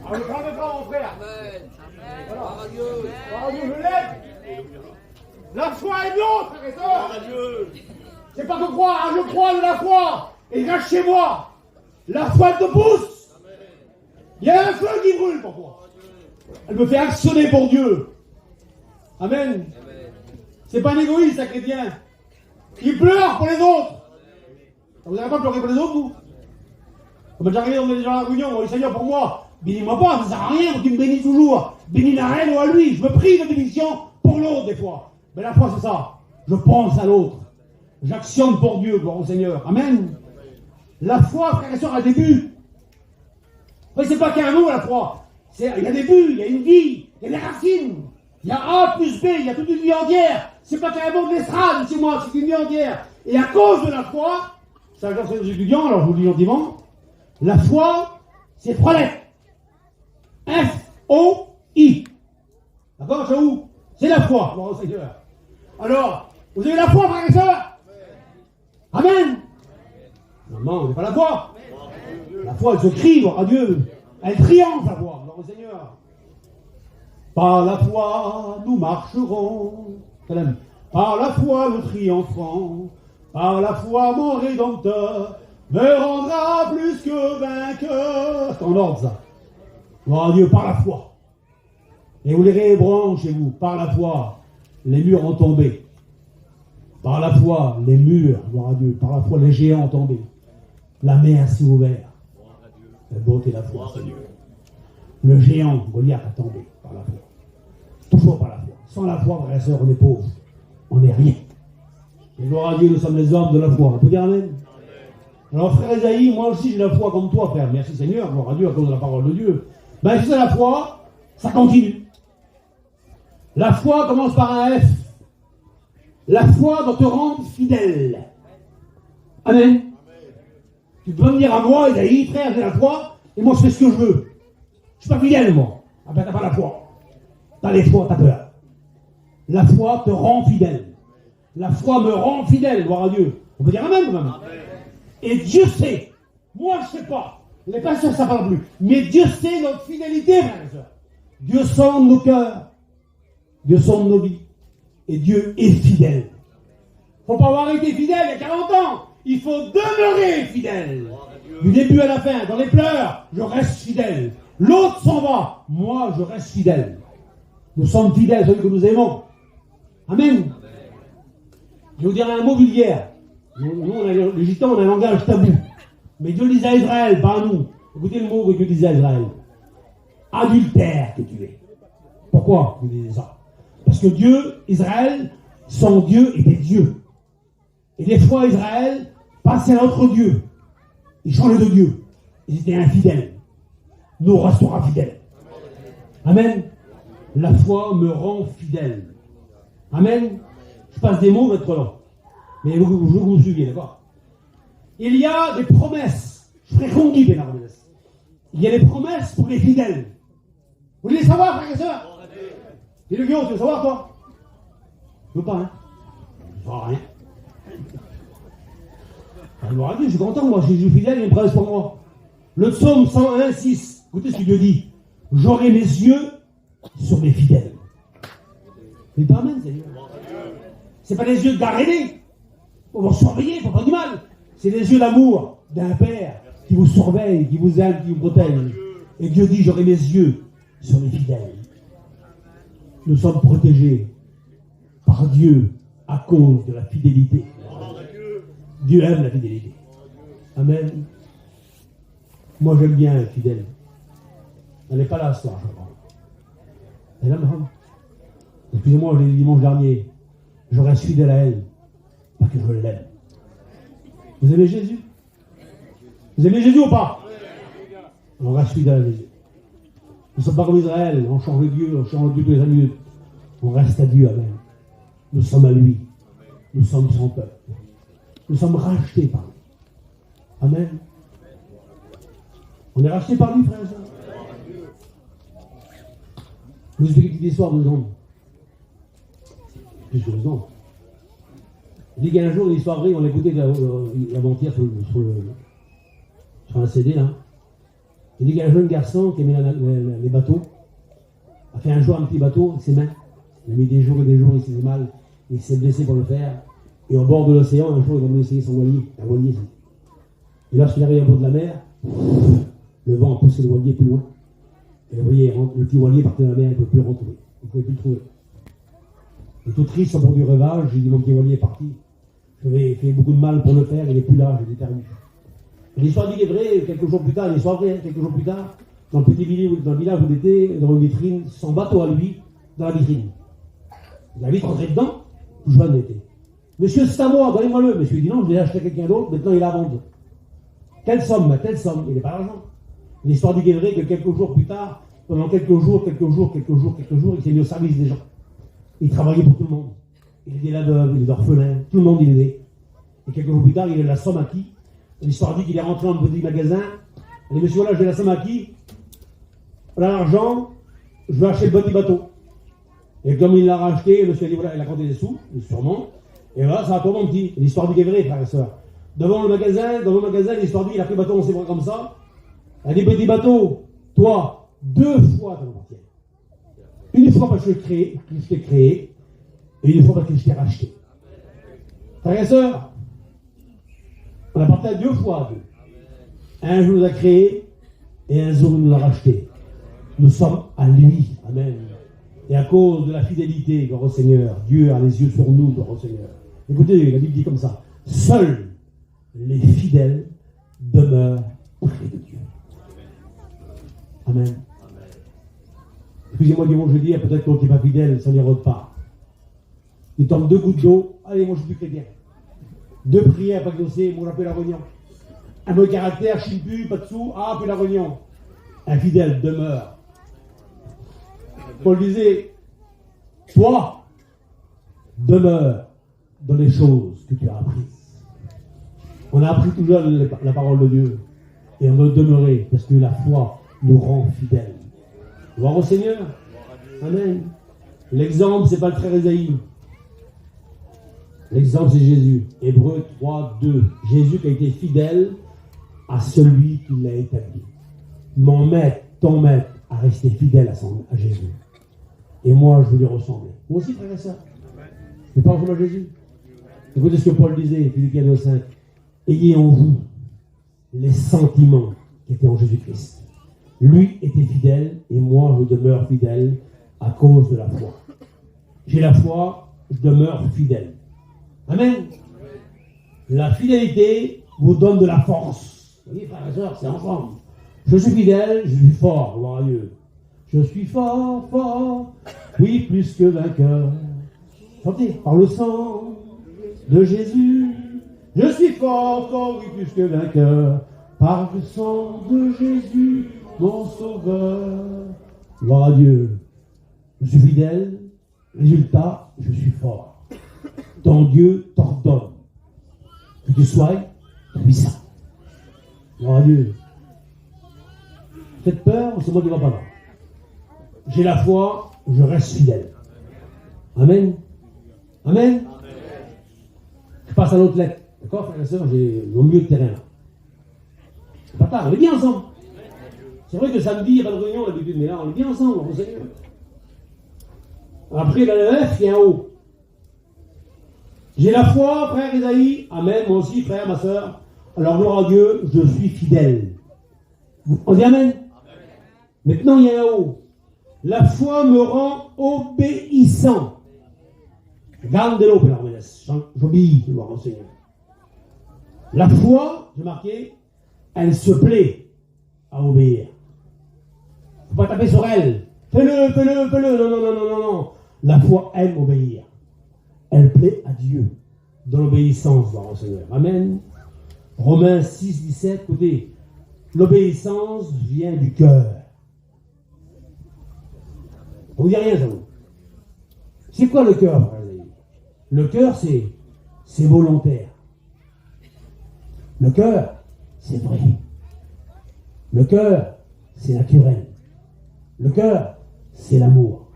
Alors, je prends le bras, mon frère. Amen. Voilà. Gloire à Dieu, je lève. La foi est l'autre, frère et sœur. C'est pas que croire, je crois de la foi. Et reste chez moi. La foi te pousse. Il y a un feu qui brûle pour toi. Elle me fait actionner pour Dieu. Amen. C'est pas un égoïste, un chrétien. Il pleure pour les autres. Vous n'avez pas pleuré pour les autres, vous? On va déjà arriver, on est déjà à la réunion, on dit Seigneur pour moi, bénis-moi pas, ça ne sert à rien, tu me bénis toujours. Bénis la reine ou à lui, je me prie de bénédiction pour l'autre des fois. Mais la foi c'est ça, je pense à l'autre. J'actionne pour Dieu, gloire au Seigneur. Amen. La foi, frères et sœurs, a des buts. Mais c'est pas qu'un mot la foi. Il y a des buts, il y a une vie, il y a des racines. Il y a A plus B, il y a toute une vie entière. C'est pas qu'un mot de l'estrade, c'est moi, c'est une vie entière. Et à cause de la foi, ça j'enseigne aux étudiants, alors je vous le dis gentiment, la foi, c'est 3 lettres. F-O-I. D'accord, c'est où? C'est la foi, gloire au Seigneur. Alors, vous avez la foi, frères et sœurs? Amen. Non, vous n'avez pas la foi. La foi, elle se crie, gloire à Dieu. Elle triomphe, la foi, gloire au Seigneur. Par la foi, nous marcherons. Par la foi, nous triompherons. Par la foi, mon Rédempteur me rendra plus que vainqueur. C'est en ordre, ça. Gloire à Dieu, par la foi. Et vous lirez Hébreux chez vous. Par la foi, les murs ont tombé. Par la foi, les murs, gloire à Dieu. Par la foi, les géants ont tombé. La mer s'est ouverte. La beauté de la foi. Le géant, Goliath, a tombé par la foi. Toujours par la foi. Sans la foi, frères et sœurs, on est pauvres. On n'est rien. Et gloire à Dieu, nous sommes les hommes de la foi. On peut dire amen? Alors, frère Esaïe, moi aussi j'ai la foi comme toi, frère. Merci Seigneur, gloire à Dieu, à cause de la parole de Dieu. Ben, si c'est la foi, ça continue. La foi commence par un F. La foi doit te rendre fidèle. Amen. Tu peux me dire à moi, Esaïe, frère, j'ai la foi, et moi je fais ce que je veux. Je suis pas fidèle, moi. Ah ben, t'as pas la foi. T'as les foi, t'as peur. La foi te rend fidèle. La foi me rend fidèle, gloire à Dieu. On peut dire amen, quand même. Et Dieu sait. Moi, je ne sais pas. Les pasteurs ne savent pas plus. Mais Dieu sait notre fidélité, frères et sœurs. Dieu sonde nos cœurs. Dieu sonde nos vies. Et Dieu est fidèle. Il ne faut pas avoir été fidèle il y a 40 ans. Il faut demeurer fidèle. Du début à la fin, dans les pleurs, je reste fidèle. L'autre s'en va. Moi, je reste fidèle. Nous sommes fidèles, celui que nous aimons. Amen. Je vais vous dire un mot vulgaire. Nous, les Gitans, on a un langage tabou. Mais Dieu disait à Israël, pas à nous. Écoutez le mot que Dieu disait à Israël. Adultère que tu es. Pourquoi vous disait ça? Parce que Dieu, Israël, son Dieu était Dieu. Et des fois, Israël passait à l'autre Dieu. Il changeait de Dieu. Ils étaient infidèles. Nous resterons fidèles. Amen. La foi me rend fidèle. Amen. Je passe des mots maintenant. Mais vous me suivez, d'accord? Il y a des promesses. Il y a des promesses pour les fidèles. Vous voulez savoir, frères et sœurs? Et le Guillaume, tu veux savoir, toi? Je veux pas, hein? Je ne veux rien. Alors, je suis content, moi, je suis fidèle, il y a une promesse pour moi. Le psaume 101, 6. Écoutez ce que Dieu dit. J'aurai mes yeux sur mes fidèles. Mais pas amen, Seigneur. C'est pas les yeux d'arrêter. Pour vous surveiller, pour pas du mal. C'est les yeux d'amour d'un père qui vous surveille, qui vous aime, qui vous protège. Et Dieu dit, j'aurai mes yeux sur les fidèles. Nous sommes protégés par Dieu à cause de la fidélité. Dieu aime la fidélité. Amen. Moi, j'aime bien être fidèle. Elle n'est pas là ce soir, je crois. Elle est là, madame. Excusez-moi, je l'ai dit dimanche dernier. Je reste fidèle à elle parce que je l'aime. Vous aimez Jésus? Vous aimez Jésus ou pas? On reste fidèle à Jésus. Nous ne sommes pas comme Israël, on change de Dieu, on change de Dieu tous les 5 minutes. On reste à Dieu, amen. Nous sommes à lui. Nous sommes son peuple. Nous sommes rachetés par lui. Amen. On est rachetés par lui, frère et sœur. Je vous explique une petite histoire de 2 ans. Plus que 2 ans. Il dit qu'il y a un jour, une histoire vraie, on l'a écouté avant-hier sur un CD, là. Il dit qu'il y a un jeune garçon qui aimait les bateaux, a fait un jour un petit bateau avec ses mains. Il a mis des jours et des jours, il s'est fait mal, il s'est blessé pour le faire. Et au bord de l'océan, un jour, il a voulu essayer son voilier, un voilier. Et lorsqu'il arrive au bord de la mer, le vent a poussé le voilier plus loin. Et vous voyez, le petit voilier partait de la mer, il ne pouvait plus le retrouver. Il ne pouvait plus le trouver. Et tout triste au bord du rivage, j'ai dit, mon petit voilier est parti. J'avais fait beaucoup de mal pour le faire, il n'est plus là, je l'ai perdu. L'histoire du vrai, quelques jours plus tard, dans le petit village, dans le village où il était, dans une vitrine, son bateau à lui, dans la vitrine. Il a vite rentré dedans, tout jeune était. Monsieur, c'est à moi, donnez-moi-le. Monsieur, il dit non, je l'ai acheté à quelqu'un d'autre, maintenant il est à vendre. Telle somme, il n'est pas l'argent. L'histoire du vrai, que quelques jours plus tard, pendant quelques jours, il s'est mis au service des gens. Il travaillait pour tout le monde. Il aidait la veuve, il aidait l'orphelin, tout le monde il aidait. Et quelques jours plus tard, il a la somme acquis. L'histoire dit qu'il est rentré dans un petit magasin. Il dit, monsieur, voilà, j'ai la somme acquis. Voilà l'argent, je vais acheter le petit bateau. Et comme il l'a racheté, le monsieur a dit, voilà, il a compté des sous, sûrement. Et voilà, ça a tout menti. L'histoire du vrai, frères et sœurs. Devant le magasin, l'histoire dit, il a pris le bateau, on s'est pris comme ça. Il a dit, petit bateau, toi, 2 fois dans l'entière. Une fois parce que je t'ai créé, et une fois parce que je t'ai racheté. Frères et sœurs, on a partagé 2 fois. Un jour, il nous a créé, et un jour, il nous l'a racheté. Nous sommes à lui. Amen. Et à cause de la fidélité, gloire au Seigneur, Dieu a les yeux sur nous, gloire au Seigneur. Écoutez, la Bible dit comme ça, seuls les fidèles demeurent près de Dieu. Amen. Excusez-moi du mot, je dis, peut-être qu'on n'est pas fidèle, ça n'ira pas. Il tombe 2 gouttes d'eau, allez, moi je suis plus chrétien. 2 prières, pas exaucées, moi j'appelle la réunion. Un mauvais caractère, je ne suis plus, pas de sous, puis la réunion. Un fidèle demeure. Paul disait, toi, demeure dans les choses que tu as apprises. On a appris tout jeune la parole de Dieu. Et on doit demeurer, parce que la foi nous rend fidèles. Gloire au Seigneur. Amen. L'exemple, c'est pas le frère Esaïe. L'exemple, c'est Jésus. Hébreux 3, 2. Jésus qui a été fidèle à celui qui l'a établi. Mon maître, ton maître, a resté fidèle à Jésus. Et moi, je veux lui ressembler. Moi aussi, frère et sœur. Je pas ressembler à Jésus. Écoutez ce que Paul disait, Philippiens 2,5. Ayez en vous les sentiments qui étaient en Jésus-Christ. Lui était fidèle et moi, je demeure fidèle à cause de la foi. J'ai la foi, je demeure fidèle. Amen. La fidélité vous donne de la force. Vous voyez, frères et sœurs, c'est ensemble. Je suis fidèle, je suis fort, gloire à Dieu. Je suis fort, fort, oui, plus que vainqueur. Chantez, par le sang de Jésus. Je suis fort, fort, oui, plus que vainqueur. Par le sang de Jésus, mon sauveur. Gloire à Dieu. Je suis fidèle, résultat, je suis fort. Ton Dieu t'ordonne que tu sois puissant. Gloire à Dieu. Faites peur, c'est moi qui ne va pas là. J'ai la foi, je reste fidèle. Amen. Amen. Je passe à l'autre lettre. D'accord, frères et sœurs, j'ai au milieu de terrain là. C'est pas tard, on est bien ensemble. C'est vrai que samedi, il n'y a pas de réunion d'habitude, mais là, on est bien ensemble, on sait. Après, il y a le F, il y a un O. J'ai la foi, frère Esaïe. Amen, moi aussi, frère, ma sœur. Alors, gloire à Dieu, je suis fidèle. On dit Amen. Maintenant, il y a un O. La foi me rend obéissant. Garde de l'eau, j'obéis, gloire au Seigneur. La foi, j'ai marqué, elle se plaît à obéir. Il ne faut pas taper sur elle. Fais-le, fais-le, fais-le. Non, non, non, non, non, non. La foi aime obéir. Elle plaît à Dieu. Dans l'obéissance, gloire au Seigneur. Amen. Romains 6, 17, écoutez. L'obéissance vient du cœur. On ne dit rien, ça vous. C'est quoi le cœur, frère? Le cœur, c'est volontaire. Le cœur, c'est vrai. Le cœur, c'est naturel. Le cœur, c'est l'amour.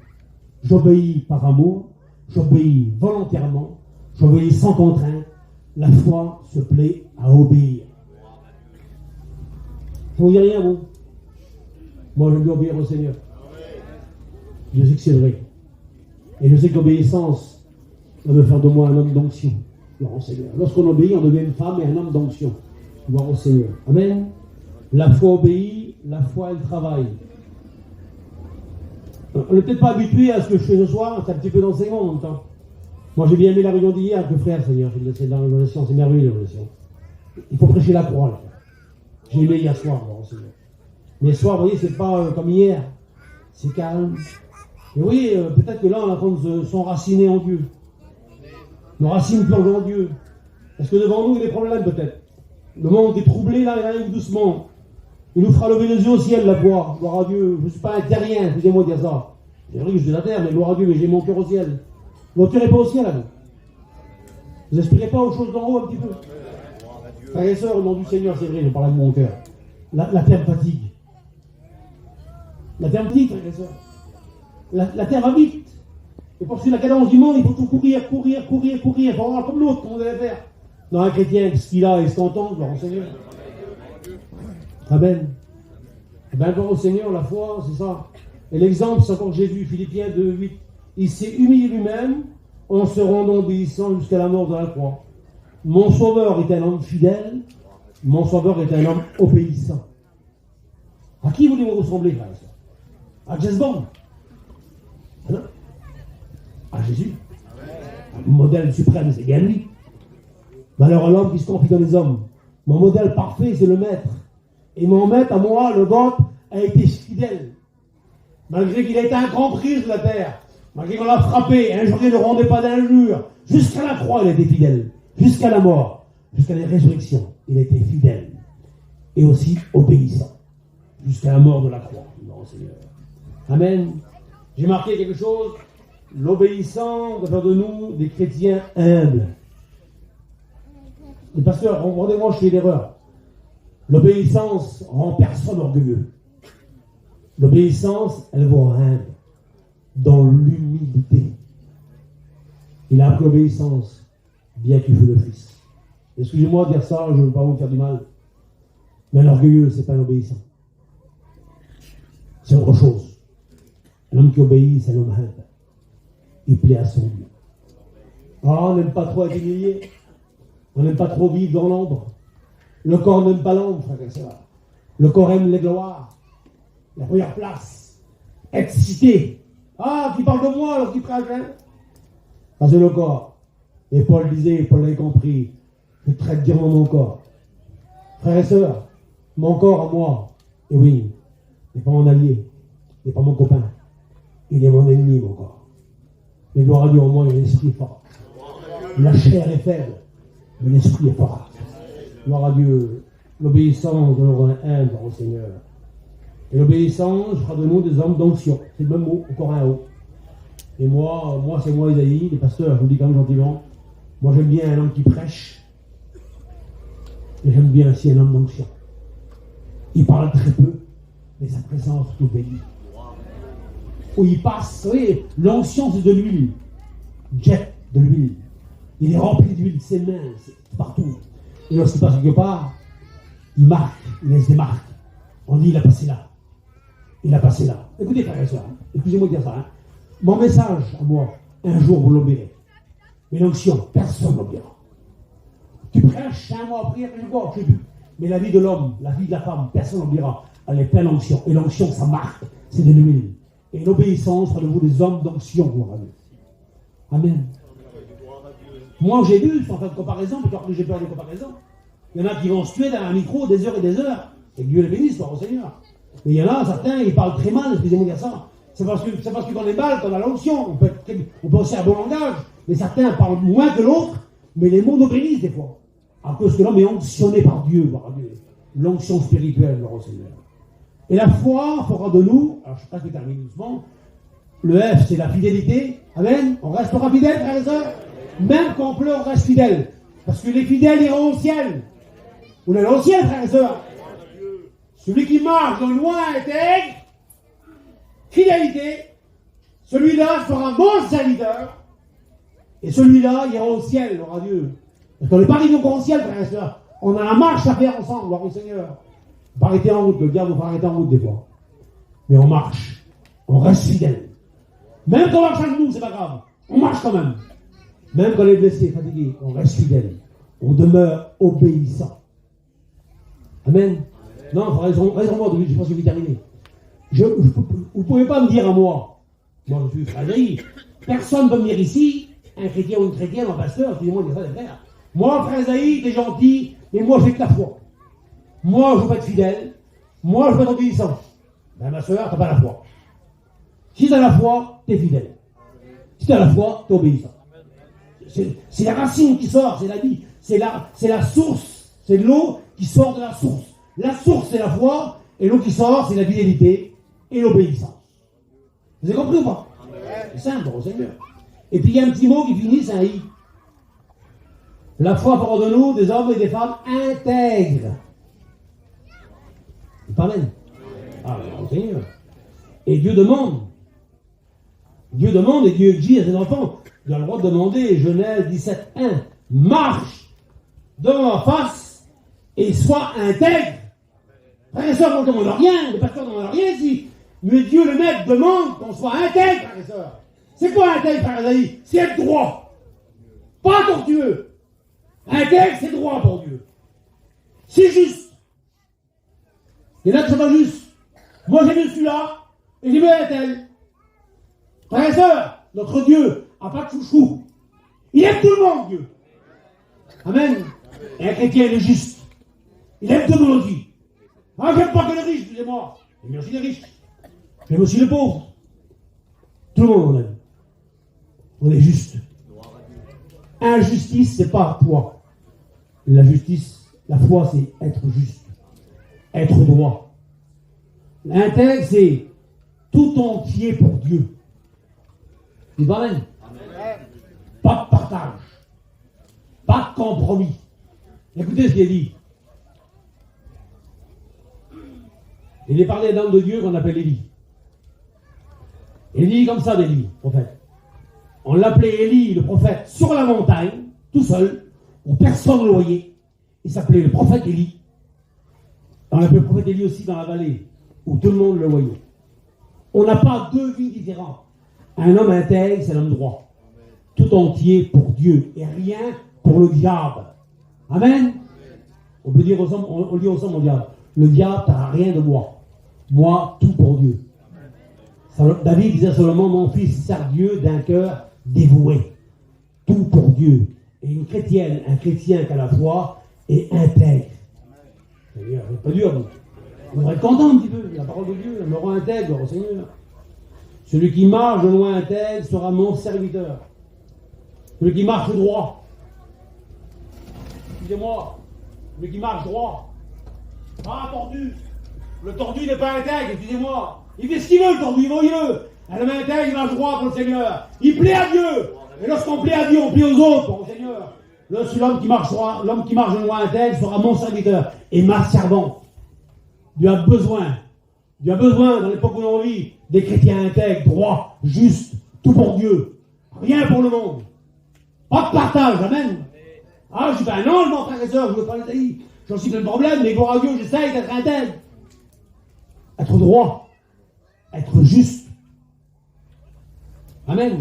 J'obéis par amour, j'obéis volontairement, j'obéis sans contrainte. La foi se plaît à obéir. Vous ne dites rien, vous? Moi, je dois obéir au Seigneur. Je sais que c'est vrai. Et je sais que l'obéissance va me faire de moi un homme d'onction. Gloire au Seigneur. Lorsqu'on obéit, on devient une femme et un homme d'onction. Gloire au Seigneur. Amen. La foi obéit, la foi elle travaille. On n'est peut-être pas habitué à ce que je fais ce soir, c'est un petit peu d'enseignement en même temps. Moi, j'ai bien aimé la réunion d'hier avec le frère, Seigneur. C'est de la révélation, c'est merveilleux, la révélation. Il faut prêcher la croix, là. J'ai aimé hier soir, bon, Seigneur. Mais ce soir, vous voyez, c'est pas comme hier. C'est calme. Et oui, peut-être que là, on est en train de s'enraciner en Dieu. Nos racines plongent en Dieu. Est-ce que devant nous, il y a des problèmes, peut-être? Le monde est troublé, là, il arrive doucement. Il nous fera lever les yeux au ciel, la gloire. Gloire à Dieu. Je ne suis pas un terrien, excusez-moi de dire ça. C'est vrai que je suis de la terre, mais gloire à Dieu, mais j'ai mon cœur au ciel. Votre cœur n'est pas au ciel, là, vous. Vous n'aspirez pas aux choses d'en haut un petit peu? Frères et sœurs, au nom du Seigneur, c'est vrai, je parle de mon cœur. La terre fatigue. La terre fatigue, frères et sœurs. La terre va vite. Et pour suivre la cadence du monde, il faut tout courir. Il faut avoir comme l'autre, comme on devait faire. Dans un chrétien, ce qu'il a et ce qu'on entend, gloire au Seigneur. Amen. Et bien, gloire au Seigneur, la foi, c'est ça. Et l'exemple, c'est encore Jésus, Philippiens 2:8. Il s'est humilié lui-même en se rendant obéissant jusqu'à la mort de la croix. Mon sauveur est un homme fidèle, mon sauveur est un homme obéissant. À qui voulez-vous ressembler, frère? À James Bond? Ah non? À Jésus? Le modèle suprême, c'est bien lui. Malheur à l'homme qui se confie dans les hommes. Mon modèle parfait, c'est le maître. Et mon maître, à moi, le vôtre, a été fidèle. Malgré qu'il a été incompris de la terre, malgré qu'on l'a frappé, injurié, ne rendait pas d'injures, jusqu'à la croix, il a été fidèle. Jusqu'à la mort, jusqu'à la résurrection, il a été fidèle. Et aussi obéissant. Jusqu'à la mort de la croix. Non, Seigneur. Amen. J'ai marqué quelque chose. L'obéissant doit faire de nous des chrétiens humbles. Les pasteurs, rendez-moi, je fais l'erreur. L'obéissance rend personne orgueilleux. L'obéissance, elle vous rend humble. Dans l'humilité. Il a appris l'obéissance, bien qu'il fût le Fils. Excusez-moi de dire ça, je ne veux pas vous faire du mal. Mais l'orgueilleux, ce n'est pas un obéissant. C'est autre chose. Un homme qui obéit, c'est un homme humble. Il plaît à son Dieu. Alors, on n'aime pas trop être humilié. On n'aime pas trop vivre dans l'ombre. Le corps n'aime pas l'ombre, frère et sœur. Le corps aime les gloires. La première place. Être cité. Ah, qui parle de moi alors qu'il prêche, hein? Parce que le corps. Et Paul disait, Paul l'avait compris, je traite durement mon corps. Frères et sœurs, mon corps à moi, et oui, n'est pas mon allié, n'est pas mon copain. Il est mon ennemi, mon corps. Mais gloire à Dieu, au moins, il y a l'esprit fort. La chair est faible, mais l'esprit est fort. Gloire à Dieu, l'obéissance de nos humble au Seigneur. Et l'obéissance fera de nous des hommes d'onction. C'est le même mot, encore un haut. Et moi c'est moi, Isaïe, les pasteurs, je vous le dis quand même gentiment. Moi, j'aime bien un homme qui prêche. Et j'aime bien aussi un homme d'onction. Il parle très peu, mais sa présence tout bénit. Où il passe, vous voyez, l'onction, c'est de l'huile. Jet de l'huile. Il est rempli d'huile, ses mains, c'est partout. Et lorsqu'il passe quelque part, il marque, il laisse des marques. On dit, il a passé là. Il a passé là. Écoutez, frère et soeur, excusez-moi de dire ça. Hein. Mon message à moi, un jour vous l'obéirez. Mais l'onction, personne ne l'obéira. Tu prêches 5 mois après, je sais plus. Mais la vie de l'homme, la vie de la femme, personne ne l'obéira. Elle est pleine d'onction. Et l'onction, ça marque, c'est de l'huile. Et l'obéissance fera de vous des hommes d'onction, gloire à Dieu. Amen. Moi, j'ai vu, sans faire de comparaison, parce que j'ai peur des comparaisons. Il y en a qui vont se tuer dans un micro des heures et des heures. Et Dieu les bénisse, gloire au Seigneur. Mais il y en a certains, ils parlent très mal, excusez-moi de dire ça. C'est parce que dans les balles, dans la l'onction, on peut aussi un bon langage, mais certains parlent moins que l'autre, mais les mots nous bénissent des fois. À cause que l'homme est onctionné par Dieu, gloire à Dieu. L'onction spirituelle, gloire au Seigneur. Et la foi fera de nous, alors je ne sais pas si je termine doucement, le F c'est la fidélité, amen, on restera fidèle, frères et sœurs, même quand on pleure, on reste fidèle, parce que les fidèles iront au ciel. Vous allez au ciel, frères et sœurs. Celui qui marche dans le loin intègre, fidélité, celui-là sera mon serviteur, et celui-là ira au ciel, gloire à Dieu. Parce qu'on n'est pas arrivé encore au ciel, frères et sœurs. On a la marche à faire ensemble, gloire au Seigneur. Pas arrêter en route, le diable vous fait arrêter en route des fois. Mais on marche, on reste fidèle. Même quand on marche avec nous, c'est pas grave. On marche quand même. Même quand on est blessé, fatigué, on reste fidèle. On demeure obéissant. Amen. Non, raison-moi, je pense que je vais terminer. Vous ne pouvez pas me dire à moi je suis Frédéric, personne ne peut venir ici, un chrétien ou une chrétienne, un pasteur, excusez-moi de dire ça, les frères. Moi, frère Esaïe, t'es gentil, mais moi, j'ai que la foi. Moi, je veux pas être fidèle. Moi, je veux être obéissant. Ben, ma soeur, t'as pas la foi. Si t'as la foi, t'es fidèle. Si t'as la foi, t'es obéissant. C'est la racine qui sort, c'est la vie. C'est la source. C'est l'eau qui sort de la source. La source, c'est la foi, et l'eau qui sort, c'est la fidélité et l'obéissance. Vous avez compris ou pas? C'est simple, au Seigneur. Et puis il y a un petit mot qui finit, c'est un i. La foi fera de nous des hommes et des femmes intègres. Amen. Ah, au Seigneur. Et Dieu demande. Dieu demande et Dieu dit à ses enfants, il a le droit de demander, Genèse 17:1, marche devant ma face et sois intègre. Frères et sœurs, on ne demande rien, le pasteur ne demande rien ici. Mais Dieu, le maître, demande qu'on soit intègre, frères et sœurs. C'est quoi intègre, frère Esaïe? C'est être droit. Pas tortueux. Intègre, c'est droit pour Dieu. C'est juste. Il y en a qui sont pas justes. Moi, j'ai vu celui-là, et j'ai vu un tel. Frères et sœurs, notre Dieu n'a pas de chouchou. Il aime tout le monde, Dieu. Amen. Et un chrétien, il est juste. Il aime tout le monde aussi. Ah, j'aime pas que les riches, excusez-moi. J'aime aussi les riches. J'aime aussi les pauvres. Tout le monde en aime. On est juste. Injustice, c'est pas foi. La justice, la foi, c'est être juste. Être droit. L'intègre, c'est tout entier pour Dieu. Dites amen. Pas de partage. Pas de compromis. Écoutez ce qu'il est dit. Il est parlé d'un homme de Dieu qu'on appelle Élie. Élie comme ça d'Élie, prophète. On l'appelait Élie, le prophète, sur la montagne, tout seul, où personne ne le voyait. Il s'appelait le prophète Élie. On l'appelait le prophète Élie aussi dans la vallée, où tout le monde le voyait. On n'a pas deux vies différentes. Un homme intègre, c'est l'homme droit. Tout entier pour Dieu et rien pour le diable. Amen. On peut dire ensemble, on dit ensemble au diable. Le diable t'as rien de moi. Moi, tout pour Dieu. David disait seulement, mon fils sert Dieu d'un cœur dévoué. Tout pour Dieu. Et une chrétienne, un chrétien qui a la foi est intègre. C'est pas dur, vous. On devrait être content un petit peu. La parole de Dieu, elle me rend intègre au Seigneur. Celui qui marche de loin intègre sera mon serviteur. Celui qui marche droit. Excusez-moi. Celui qui marche droit. Pas tordu. Le tordu n'est pas intègre, excusez-moi. Il fait ce qu'il veut, le tordu, voyez-le. Elle est intègre, il marche droit pour le Seigneur. Il plaît à Dieu. Et lorsqu'on plaît à Dieu, on plaît aux autres, pour le Seigneur. L'homme qui marche droit, l'homme qui marche de loin intègre sera mon serviteur et ma servante. Dieu a besoin. Dieu a besoin, dans l'époque où l'on vit, des chrétiens intègres, droits, justes, tout pour Dieu. Rien pour le monde. Pas de partage, amen. Ah, je suis pas un ange, mon frère et soeur, je veux pas les haïr. J'en suis plein de problèmes, mais gloire à Dieu, j'essaye d'être intègre. Être droit. Être juste. Amen.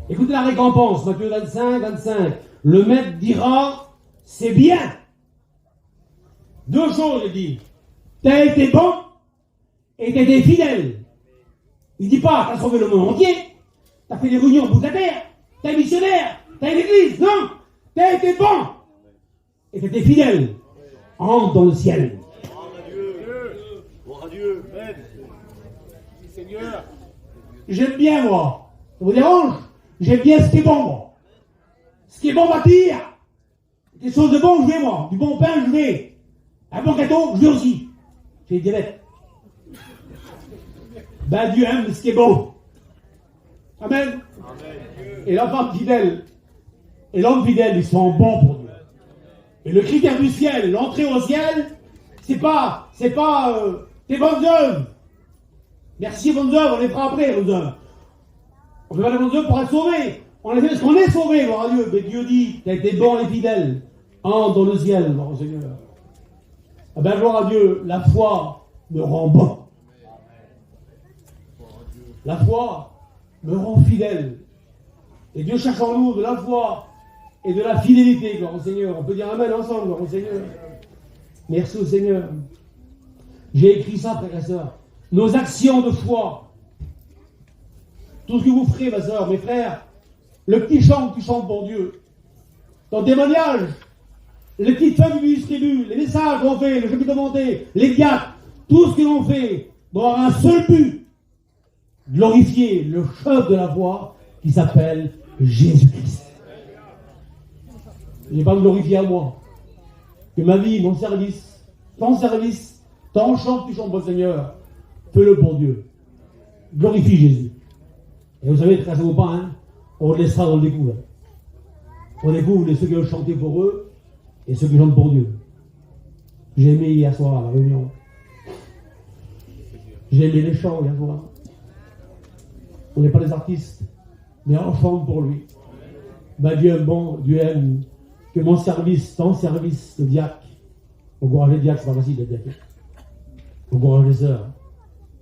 Écoutez la récompense, Matthieu 25. Le maître dira, c'est bien. Deux choses, il dit. T'as été bon et t'as été fidèle. Il ne dit pas, t'as sauvé le monde entier. T'as fait des réunions au bout de la terre. T'es missionnaire. T'as une église. Non. T'as été bon et t'as été fidèle. Entre dans le ciel. Gloire à Dieu. Amen. Seigneur. J'aime bien, moi. Ça vous dérange? J'aime bien ce qui est bon, moi. Ce qui est bon m'attire. Quelque chose de bon, je vais, moi. Du bon pain, je vais. Un bon gâteau, je vais aussi. J'ai le diabète. Ben, Dieu aime ce qui est bon. Amen. Et la femme fidèle et l'homme fidèle, ils sont bons pour Dieu. Et le critère du ciel, l'entrée au ciel, c'est pas tes bonnes œuvres. Merci, bonnes œuvres, on les fera après, bonnes œuvres. On fait pas les bonnes œuvres pour être sauvé. On les fait parce qu'on est sauvé, gloire à Dieu. Mais Dieu dit, tu as été bon et fidèle. Entre dans le ciel, gloire au Seigneur. Eh bien, gloire à Dieu, la foi me rend bon. La foi me rend fidèle. Et Dieu cherche en nous de la foi et de la fidélité, gloire au Seigneur. On peut dire amen ensemble, gloire au Seigneur. Merci au Seigneur. J'ai écrit ça, frères et sœurs. Nos actions de foi. Tout ce que vous ferez, ma sœur, mes frères, le petit chant que tu chantes pour Dieu, ton témoignage, les petites feuilles que tu distribues, les messages qu'on fait, les jeux de montée, les diacres, tout ce que l'on fait doit avoir un seul but, glorifier le chef de la voix qui s'appelle Jésus-Christ. Je n'ai pas me glorifier à moi. Que ma vie, mon service, ton chant que tu chantes pour le Seigneur, fais-le pour Dieu. Glorifie Jésus. Et vous savez, très ou pas, hein, on le laissera dans le découvert. On découvre ceux qui ont chanté pour eux et ceux qui chantent pour Dieu. J'ai aimé hier soir à la réunion. J'ai aimé les chants hier soir. On n'est pas des artistes, mais on chante pour lui. Ben, Dieu aime bon, Dieu aime que mon service, ton service de diacre, encourage les diacres, c'est pas facile d'être diacre. Encourage les sœurs.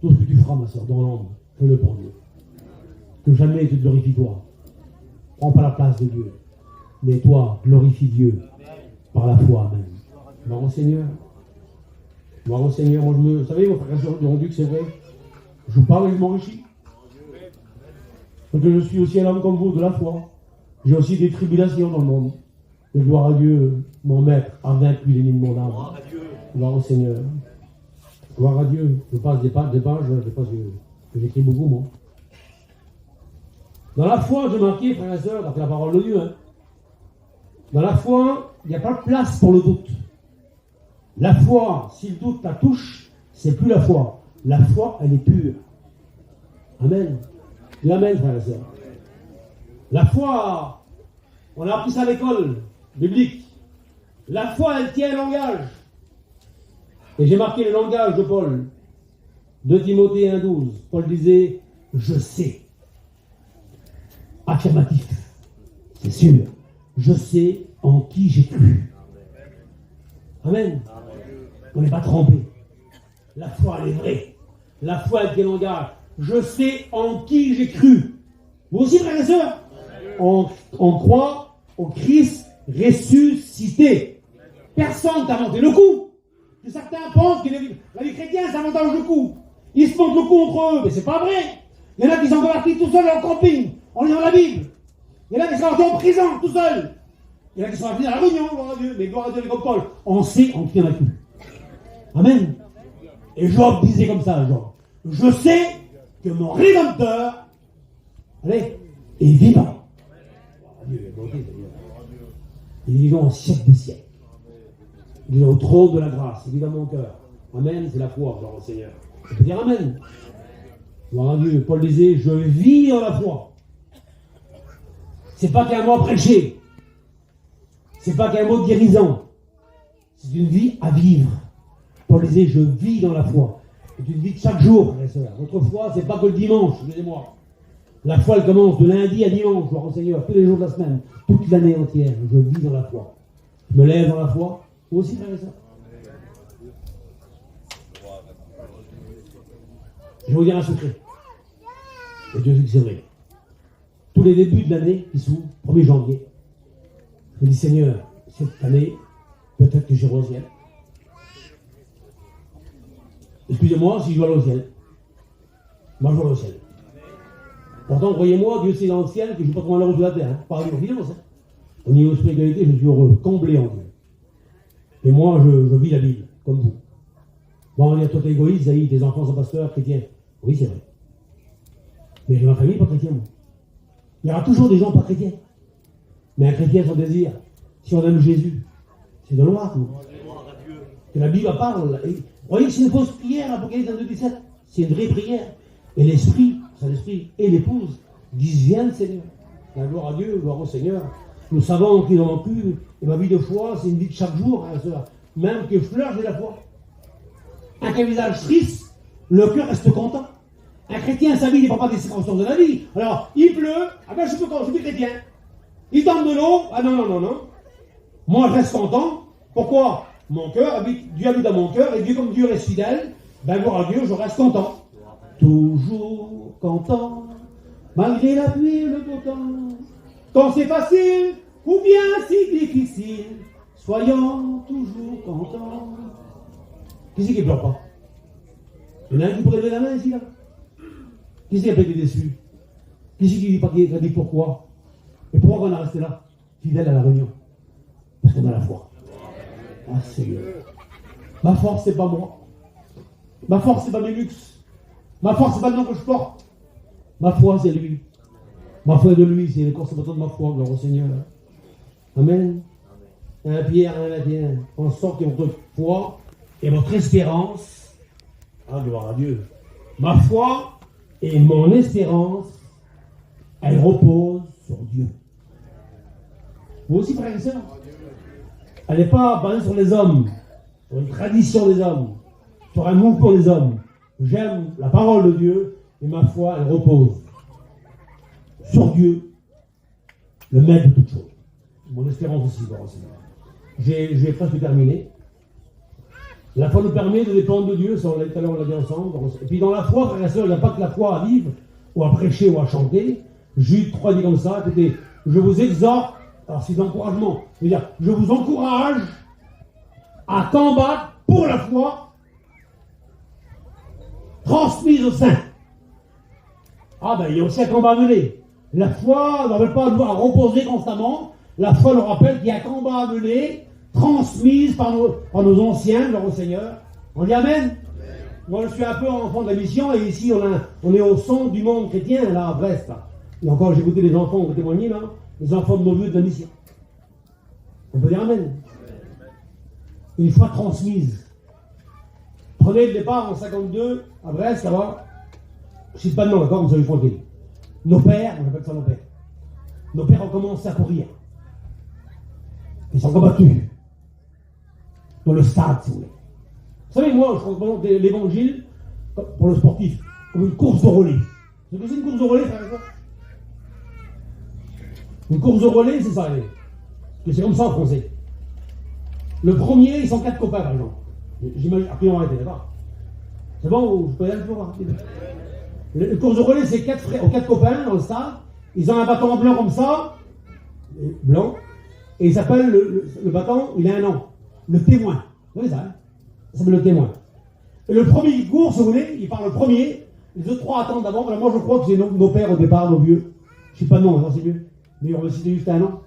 Tout ce que tu feras, ma sœur, dans l'ombre, fais-le pour Dieu. Que jamais tu te glorifies toi. Prends pas la place de Dieu. Mais toi, glorifie Dieu par la foi même. Gloire au Seigneur. Gloire au Seigneur. Moi, vous savez, vos frères et sœurs ont dit que c'est vrai. Je vous parle et je m'enrichis. Parce que je suis aussi un homme comme vous, de la foi. J'ai aussi des tribulations dans le monde. Et gloire à Dieu, mon maître, a vaincu l'ennemi de mon âme. Gloire au Seigneur. Gloire à Dieu. Je passe des pages, je passe que j'écris beaucoup, moi. Dans la foi, j'ai marqué, frères et sœurs, d'après la parole de Dieu, hein. Dans la foi, il n'y a pas de place pour le doute. La foi, si le doute la touche, c'est plus la foi. La foi, elle est pure. Amen. Et amen, frères et sœurs. La foi, on a appris ça à l'école biblique. La foi, elle tient un langage. Et j'ai marqué le langage de Paul. 2 Timothée 1,12. Paul disait, je sais. Affirmatif. C'est sûr. Je sais en qui j'ai cru. Amen. On n'est pas trompé. La foi, elle est vraie. La foi, elle tient un langage. Je sais en qui j'ai cru. Vous aussi, frères et sœurs, on croit au Christ ressuscité. Personne t'a inventé le coup. Que certains pensent que la vie chrétienne s'avantage le coup. Ils se montent le coup entre eux, mais c'est pas vrai. Il y en a qui sont convertis tout seuls en camping, en lisant la Bible. Il y en a qui sont en prison tout seuls. Il y en a qui sont venus à la réunion, gloire à Dieu. Mais gloire à Dieu, comme Paul, on sait en qui on a cru. Amen. Et Job disait comme ça, Job. Je sais que mon Rédempteur, allez, est vivant. Il est vivant au siècle des siècles. Il est au trône de la grâce, il est dans mon cœur. Amen, c'est la foi, genre au Seigneur. Je peux dire Amen. Gloire à Dieu. Paul disait, je vis dans la foi. C'est pas qu'un mot prêché. C'est pas qu'un mot guérissant. C'est une vie à vivre. Paul disait, je vis dans la foi. C'est une vie de chaque jour, frères et sœurs. Notre foi, c'est pas que le dimanche, excusez-moi. La foi, elle commence de lundi à dimanche, gloire au Seigneur, tous les jours de la semaine, toute l'année entière. Je vis dans la foi. Je me lève dans la foi. Vous aussi, frères et sœurs. Je vais vous dire un secret. Et Dieu sait que c'est vrai. Tous les débuts de l'année qui s'ouvrent, 1er janvier, je me dis, Seigneur, cette année, peut-être que j'irai au ciel. Excusez-moi si je vais aller au ciel. Moi, je vais au ciel. Pourtant, croyez-moi, Dieu sait dans le ciel que je ne suis pas trop malheureux sur la terre. Hein. Pas au finance. Hein. Au niveau de spiritualité, je suis heureux, comblé en Dieu. Et moi, je vis la Bible, comme vous. Bon, on va dire, toi, t'es égoïste, Zaï, tes enfants sont pasteurs, chrétiens. Oui, c'est vrai. Mais j'ai ma famille pas chrétienne, moi. Il y aura toujours des gens pas chrétiens. Mais un chrétien, son désir, si on aime Jésus, c'est de loin. Que la Bible parle. Et, vous voyez que c'est une fausse prière, Apocalypse 22:17. C'est une vraie prière. Et l'Esprit, Saint-Esprit, et l'épouse disent, viens, Seigneur. La gloire à Dieu, gloire au Seigneur. Nous savons qu'il en plus. Et ma vie de foi, c'est une vie de chaque jour, hein, sœur. Même que fleur, j'ai la foi. Un visage triste, le cœur reste content. Un chrétien, sa vie, il ne prend pas des circonstances de la vie. Alors, il pleut, ah ben je suis chrétien. Il tombe de l'eau, ah non. Moi, je reste content. Pourquoi? Mon cœur, Dieu habite dans mon cœur, et Dieu, comme Dieu reste fidèle, ben gloire à Dieu, je reste content. Toujours content, malgré la pluie et le beau temps. Quand c'est facile, ou bien si difficile, soyons toujours contents. Qui c'est qui ne pleure pas? Il y en a un qui pourrait lever la main ici, là? Qui c'est qui a été déçu? Qui c'est qui dit pas qui a dit pourquoi? Et pourquoi on est resté là, fidèle à la réunion? Parce qu'on a la foi. Ah Seigneur. Ma force, c'est pas moi. Ma force, c'est pas mes luxes. Ma force, c'est pas le nom que je porte. Ma foi, c'est lui. Ma foi est de lui, c'est le consommateur de ma foi, gloire au Seigneur. Amen. 1 Pierre 1:21. En sorte que votre foi et votre espérance, ah gloire à Dieu, ma foi et mon espérance, elle repose sur Dieu. Vous aussi, frères et sœurs, elle n'est pas basée sur les hommes, sur une tradition des hommes, sur un mouvement des hommes. J'aime la parole de Dieu et ma foi, elle repose sur Dieu, le maître de toutes choses. Mon espérance aussi, gloire au Seigneur. J'ai presque terminé. La foi nous permet de dépendre de Dieu, ça on l'a dit tout à l'heure, on l'a dit ensemble. Et puis dans la foi, frères et sœurs, il n'y a pas que la foi à vivre, ou à prêcher, ou à chanter. Jude 3 dit comme ça, écoutez, je vous exhorte, alors c'est d'encouragement, c'est-à-dire, je vous encourage à combattre pour la foi transmise aux saints. Ah ben, il y a aussi un combat à mener. La foi ne veut pas nous reposer constamment. La foi nous rappelle qu'il y a un combat à mener, transmise par nos anciens, gloire au Seigneur. On dit Amen. Moi, je suis un peu enfant de la mission, et ici, on est au centre du monde chrétien, là, à Brest. Là. Et encore, j'ai écouté les enfants, on peut témoigner, là, les enfants de nos vieux de la mission. On peut dire Amen. Une foi transmise. Prenez le départ en 52, à Brest, ça va. Je ne cite pas de nom, d'accord, vous savez tranquille. Nos pères, on appelle ça nos pères. Nos pères ont commencé à courir. Ils sont combattus. Dans le stade, si vous voulez. Vous savez, moi, je représente l'évangile pour le sportif, comme une course de relais. Vous savez, c'est une course de relais, frère et sœur? Une course de relais, c'est ça, parce que c'est comme ça en français. Le premier, ils sont 4 copains, par exemple. J'imagine, après on va arrêter, d'accord? C'est bon, je peux y aller plus loin. Le course de relais, c'est 4 frères, 4 copains dans le stade. Ils ont un bâton blanc comme ça, blanc, et il s'appelle le bâton, il a un nom, le témoin. Vous voyez ça, hein? Ça s'appelle le témoin. Et le premier qui court, si vous voulez, il part le premier, les autres 3 attendent d'avant. Moi, je crois que c'est nos pères au départ, nos vieux. Je ne sais pas non, c'est mieux. Mais on va citer juste un nom.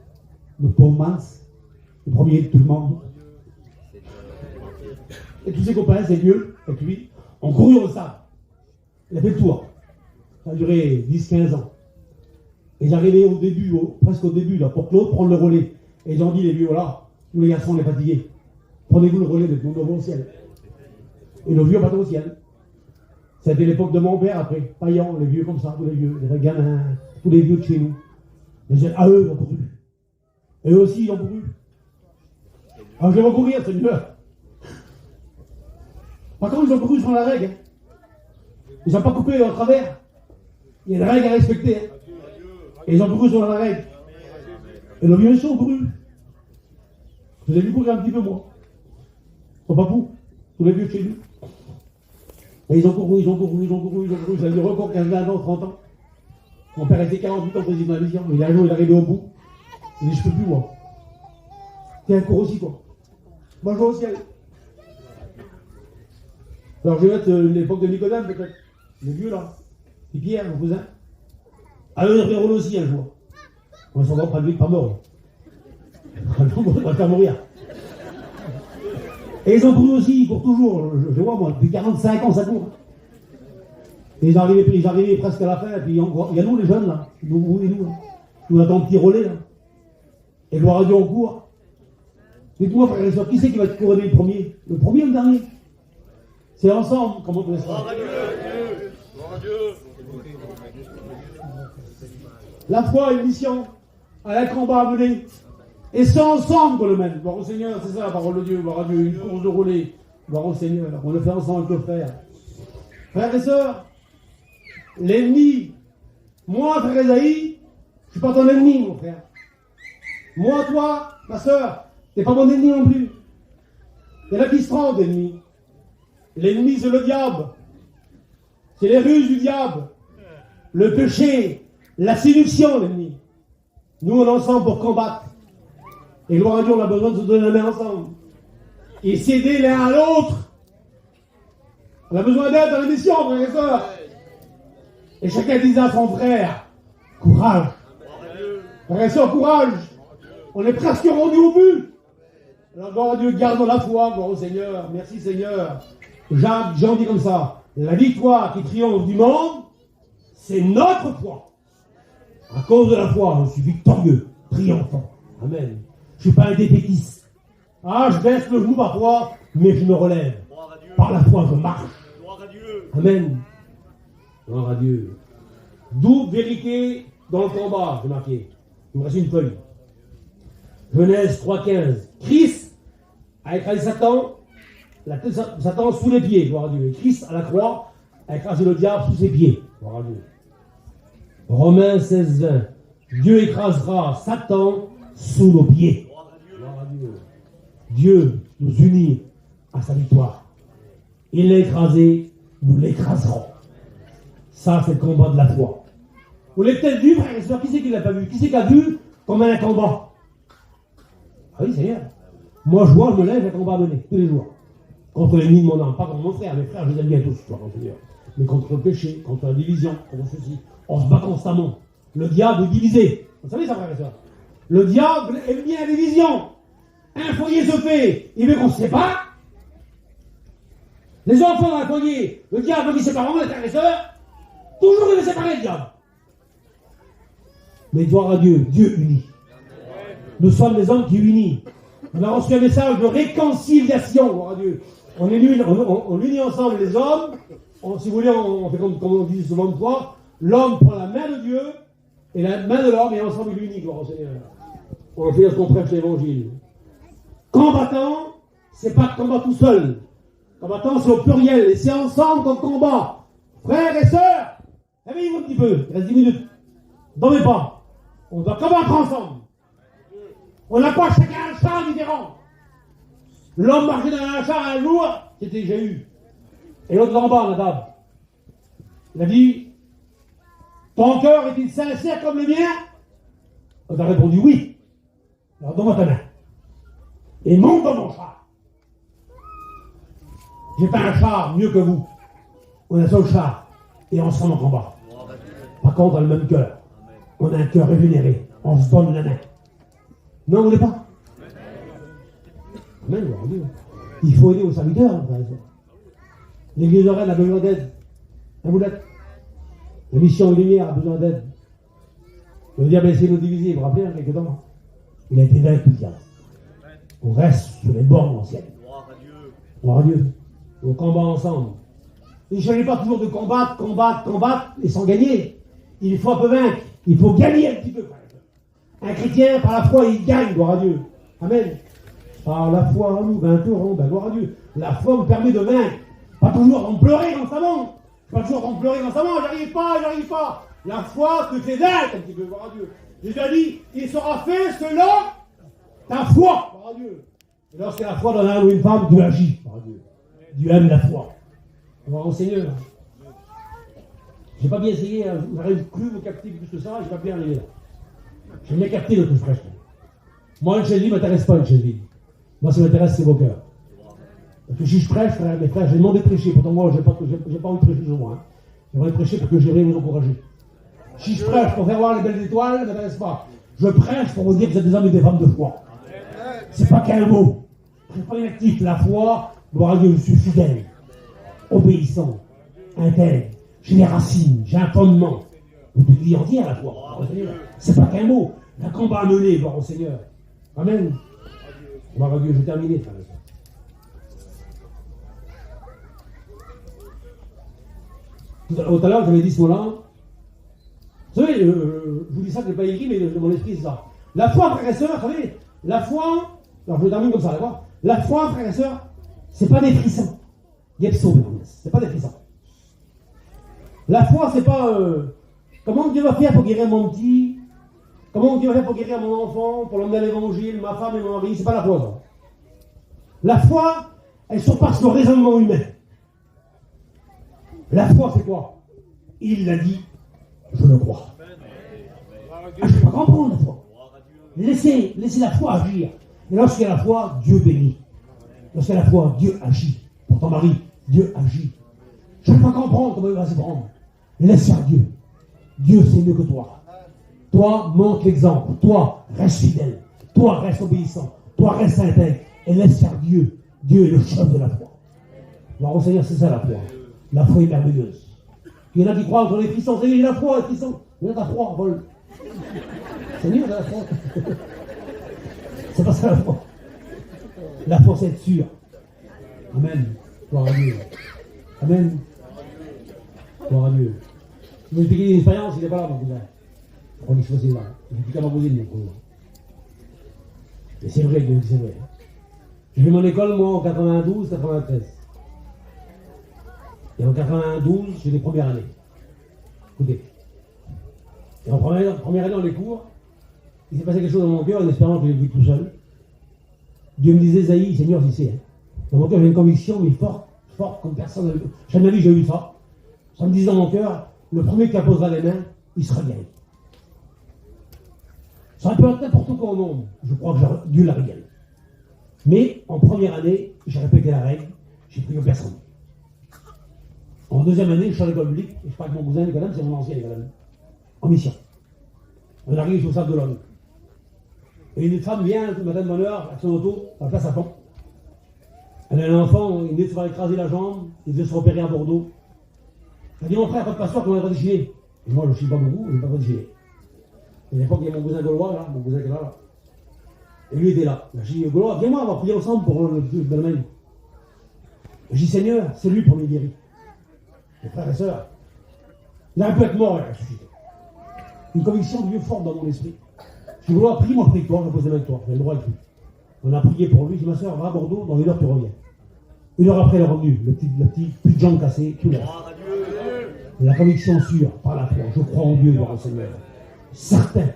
Notre pauvre Mans, le premier de tout le monde. Et tous ses copains, ses vieux, avec lui, ont couru au stade. Il a fait le tour. Ça a duré 10-15 ans. Et j'arrivais au début, presque au début, là, pour Claude prendre le relais. Et ils ont dit, les vieux, voilà, nous les garçons, on est fatigués. Prenez-vous le relais de nous devons au ciel. Et nos vieux partent au ciel. C'était l'époque de mon père après. Payan, les vieux comme ça, tous les vieux, les gamins, tous les vieux de chez nous. Mais eux, ils ont couru. Et eux aussi, ils ont couru. Alors je vais courir, c'est mieux. Par contre, ils ont couru sur la règle. Hein. Ils n'ont pas coupé au travers. Il y a des règles à respecter. Hein. Et ils ont couru sur la règle. Et nos vieux ont couru. Vous avez vu courir un petit peu, moi. Ils sont pas fous. Tous les vieux de chez nous. Et ils ont couru. Ça a eu le record 15 ans, 30 ans. Mon père était 48 ans président de la mission. Il a un jour, il est arrivé au bout. Il dit, je peux plus, moi. T'es un cours aussi, toi. Moi, je vais au ciel. Alors, je vais mettre l'époque de Nicodème, peut-être. Le vieux, là. Et Pierre, mon cousin. Ah, eux, ils rouler aussi, un jour. On s'en va pas lui, pas mort. On va faire mourir. Et ils ont couru aussi, ils courent toujours. Je vois, moi, depuis 45 ans, ça court. Et ils arrivaient presque à la fin, et puis il y a nous, les jeunes, là. Nous, là. Nous attendons un petit relais, là. Et gloire à Dieu, on court. Dites-moi, frère et soeur, qui c'est qui va te couronner le premier? Le premier ou le dernier? C'est ensemble, comment on peut ça? Gloire à Dieu. Gloire à Dieu. La foi a une mission, elle a un combat à mener. Et c'est ensemble qu'on le mène. Gloire au Seigneur, c'est ça la parole de Dieu. Gloire à Dieu, une course de relais. Gloire au Seigneur, on le fait ensemble avec le frère. Frères et sœurs, l'ennemi, moi, frère Esaïe, je ne suis pas ton ennemi, mon frère. Moi, toi, ma sœur, tu n'es pas mon ennemi non plus. Il y en a qui se rendent d'ennemis. L'ennemi, c'est le diable. C'est les ruses du diable. Le péché, la séduction, l'ennemi. Nous, on est ensemble pour combattre. Et gloire à Dieu, on a besoin de se donner la main ensemble. Et s'aider l'un à l'autre. On a besoin d'aide dans la mission, frères et sœurs. Et chacun disait à son frère, courage. Restez en courage. On est presque rendu au but. Alors, gloire à Dieu, gardons la foi, gloire au Seigneur. Merci Seigneur. Jean dit comme ça. La victoire qui triomphe du monde, c'est notre foi. À cause de la foi, je suis victorieux, triomphant. Amen. Je ne suis pas un défaitiste. Ah, je baisse le genou parfois, mais je me relève. Par la foi, je marche. Amen. Gloire à Dieu. D'où vérité dans le combat, j'ai marqué. Il me reste une feuille. Genèse 3,15. Christ a écrasé Satan, la tête de Satan sous les pieds, gloire à Dieu. Et Christ à la croix a écrasé le diable sous ses pieds, gloire à Dieu. Romains 16,20. Dieu écrasera Satan sous nos pieds. Gloire à Dieu. Dieu nous unit à sa victoire. Il l'a écrasé, nous l'écraserons. Ça, c'est le combat de la foi. Vous l'avez peut-être vu, frère et soeur, qui c'est qui ne l'a pas vu? Qui c'est qui a vu qu'on a un combat? Ah oui, Seigneur. Moi, je vois, je me lève, j'ai un combat à mener, tous les jours. Contre l'ennemi de mon âme, pas contre mon frère. Mes frères, je les aime bien tous, tu vois, Seigneur. Mais contre le péché, contre la division, contre ceci. On se bat constamment. Le diable est divisé. Vous savez ça, frère et soeur? Le diable est mis à division. Un foyer se fait, il veut qu'on se sépare. Les enfants dans un foyer, le diable veut qu'ils se séparent, les frères et sœurs. Toujours il veut séparer le diable. Mais gloire à Dieu, Dieu unit. Nous sommes des hommes qui unissent. On a reçu un message de réconciliation, gloire à Dieu. On unit ensemble les hommes. Si vous voulez, on fait comme on dit souvent de fois. L'homme prend la main de Dieu et la main de l'homme et ensemble ils l'unissent, gloire au Seigneur. On fait ce qu'on prêche l'évangile. Combattant, c'est pas combat tout seul. Combattant, c'est au pluriel. Et c'est ensemble qu'on combat. Frères et sœurs, réveillez-vous un petit peu. Il reste 10 minutes. Dormez pas. On doit combattre ensemble. On n'a pas chacun un char différent. L'homme marchait dans un char un jour, c'était Jéhu. Et l'autre là en bas, Nadab. Il a dit, ton cœur est-il sincère comme le mien? On a répondu oui. Alors donne-moi ta main. Et monte dans mon char. J'ai pas un char mieux que vous. On a un seul char. Et ensemble en combat. Par contre, on a le même cœur. On a un cœur régénéré. On se donne la main. Non, vous ne voulez pas? Amen, il faut aider aux serviteurs. L'église de Rennes a besoin d'aide. Vous l'êtes. La mission Lumière a besoin d'aide. Le diable a essayé de nous diviser, vous vous rappelez, quelques temps. Il a été vaincu, le diable. On reste sur les bornes anciennes. Gloire à Dieu. On combat ensemble. Il ne s'agit pas toujours de combattre et sans gagner. Il faut un peu vaincre. Il faut gagner un petit peu. Un chrétien, par la foi, il gagne, gloire à Dieu. Amen. Par la foi, nous vainquerons, gloire à Dieu. La foi me permet de vaincre. Pas toujours en pleurer dans sa main. Pas toujours en pleurer dans sa main, j'arrive pas. La foi te fait vaincre un petit peu, gloire à Dieu. Jésus a dit, il sera fait selon ta foi, gloire à Dieu. Et lorsqu'il y a la foi dans un homme ou une femme, Dieu agit, gloire à Dieu. Dieu aime la foi. Gloire au Seigneur. J'ai pas bien essayé, j'arrive plus me capter plus que ça, j'ai pas bien arrivé là. J'ai bien capté le que je prêche. Moi, une chaise vide ne m'intéresse pas, une chaise vide. Moi, ce qui m'intéresse, c'est vos cœurs. Parce que si je prêche, mes frères, j'ai demandé de prêcher. Pourtant, moi, j'ai pas envie de prêcher sur moi. J'ai envie de prêcher pour que j'aimerais vous encourager. Si je prêche pour faire voir les belles étoiles, ça ne m'intéresse pas. Je prêche pour vous dire que vous êtes des hommes et des femmes de foi. C'est pas qu'un mot. Je ne suis pas inactif. La foi, gloire à Dieu, je suis fidèle, obéissant, intègre. J'ai des racines, j'ai un fondement. Vous devez vie entière, la foi. C'est pas qu'un mot. Un combat à mener, gloire au Seigneur. Amen. Gloire à Dieu, j'ai terminé, frère. Tout à l'heure, j'avais dit ce mot-là. Vous savez, je vous dis ça, je n'ai pas écrit, mais mon esprit, c'est ça. La foi, frères et sœurs, vous savez, la foi, alors je termine comme ça, d'accord? La foi, frères et sœurs, c'est pas des frissons. C'est pas des frissons. La foi, c'est pas comment Dieu va faire pour guérir mon petit, comment Dieu va faire pour guérir mon enfant, pour l'emmener à l'évangile, ma femme et mon mari, c'est pas la foi, ça. La foi, elle surpasse le raisonnement humain. La foi, c'est quoi? Il l'a dit, je le crois. Je ne peux pas comprendre la foi. Laissez la foi agir. Et lorsqu'il y a la foi, Dieu bénit. Lorsqu'il y a la foi, Dieu agit. Pour ton mari, Dieu agit. Je ne peux pas comprendre comment il va se prendre. Laisse faire Dieu. Dieu, c'est mieux que toi. Toi, montre l'exemple. Toi, reste fidèle. Toi, reste obéissant. Toi, reste intègre. Et laisse faire Dieu. Dieu est le chef de la foi. Alors, au Seigneur, c'est ça la foi. La foi est merveilleuse. Il y en a qui croient qu'on est puissants. Il y a la foi, puissant. Il y en a la foi, vol. Seigneur, il y a la foi. C'est pas ça la foi. La foi, c'est être sûr. Amen. Gloire à Dieu. Amen. Gloire à Dieu. Je vais vous expliquer une expérience, il n'est pas là, mon cousin. On est choisi là. Il n'est plus qu'à ma cousine, mon cousin. Et c'est vrai, Dieu, c'est vrai. J'ai fait mon école, moi, en 92, 93. Et en 92, j'ai les premières années. Écoutez. Et en première année, dans les cours, il s'est passé quelque chose dans mon cœur, en espérant que je l'ai vu tout seul. Dieu me disait, Zaï, Seigneur, j'y sais. Hein. Dans mon cœur, j'ai une conviction, mais forte, comme personne. Jamais de ma vie, j'ai eu ça. Ça me disait dans mon cœur, le premier qui apposera les mains, il sera guéri. Ça peut être n'importe quoi au monde. Je crois que Dieu l'a régalé. Mais en première année, j'ai répété la règle, j'ai pris personne. En deuxième année, je suis à l'école publique, et je parle avec mon cousin Nicolas, c'est mon ancien Nicolas, en mission. On arrive au Sable de l'Homme. Et une femme vient, tout matin de bonne heure, avec son auto, à la place à fond. Elle a un enfant, il venait de se faire écraser la jambe, il devait se repérer à Bordeaux. Elle dit, mon frère, pas de passeport, qu'on n'a pas de gilet. Et moi, je ne suis pas beaucoup, je n'ai pas de gilet. Et à l'époque, il y a mon cousin Gaulois, là, mon cousin qui est là. Et lui était là. J'ai dit, Gaulois, viens-moi, on va prier ensemble pour le domaine. J'ai dit, Seigneur, c'est lui pour me guérir. Mes frères et sœurs, il aurait pu être mort, il a ressuscité. Une conviction de Dieu forte dans mon esprit. J'ai dit, Gaulois, prie, moi, prie toi, je pose les mains avec toi, j'ai le droit avec lui. On a prié pour lui, j'ai dit, ma sœur, va à Bordeaux, dans 1 heure, tu reviens. 1 heure après, elle est revenue, le petit, plus de jambes cassées, tout le reste. La conviction sûre, par la foi, je crois en Dieu, gloire au Seigneur. Certain.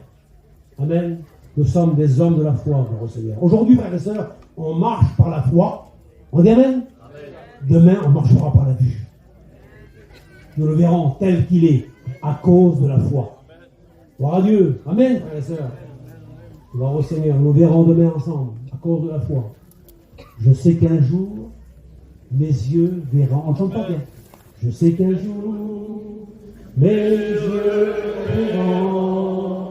Amen. Nous sommes des hommes de la foi, gloire au Seigneur. Aujourd'hui, frères et sœurs, on marche par la foi. On dit amen. Demain, on marchera par la vue. Nous le verrons tel qu'il est, à cause de la foi. Gloire à Dieu. Amen, frères et sœurs. Gloire au Seigneur. Nous verrons demain ensemble, à cause de la foi. Je sais qu'un jour, mes yeux verront. On ne chante pas bien. Je sais qu'un jour, mes yeux verront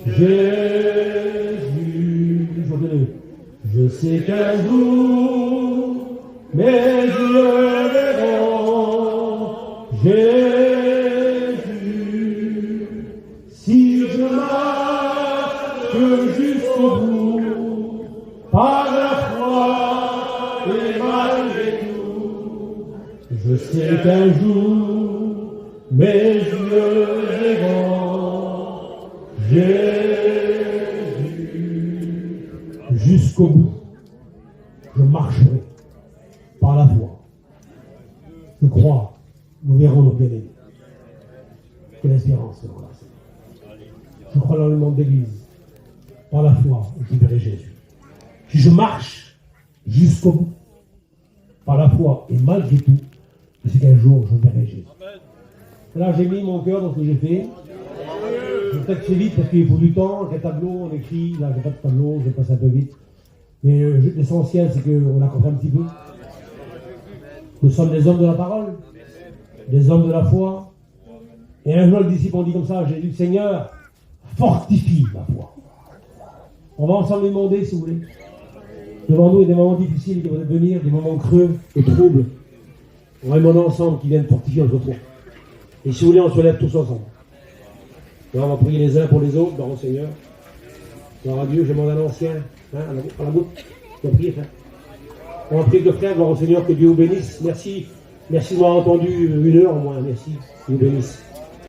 Jésus. Je sais qu'un jour, mes yeux verront Jésus. Si je marche jusqu'au bout, par la foi et malgré tout, je sais qu'un jour, mes yeux verront Jésus. Jusqu'au bout, je marcherai par la foi. Je crois, nous verrons nos bien-aimés. Quelle espérance, là. Je crois dans le monde d'église. Par la foi, je verrai Jésus. Si je marche jusqu'au bout, par la foi et malgré tout, je sais qu'un jour, je verrai Jésus. Là, j'ai mis mon cœur dans ce que j'ai fait. Je vais peut-être très vite parce qu'il faut du temps. J'ai un tableau, on écrit. Là, j'ai pas de tableau, je vais passer un peu vite. Mais l'essentiel, c'est qu'on a compris un petit peu. Nous sommes des hommes de la parole, des hommes de la foi. Et un jour, le disciple, on dit comme ça, j'ai dit, Seigneur, fortifie ma foi. On va ensemble lui demander, si vous voulez. Devant nous, il y a des moments difficiles qui vont venir, des moments creux et troubles. On va demander ensemble qu'ils viennent fortifier notre foi. Et si vous voulez, on se lève tous ensemble. Là, on va prier les uns pour les autres, dans le Seigneur. Gloire à Dieu, je demande à l'ancien, à la goutte, on va prier, frère. On va prier le frère, gloire au Seigneur, que Dieu vous bénisse. Merci de m'avoir entendu 1 heure au moins, merci, Dieu vous bénisse.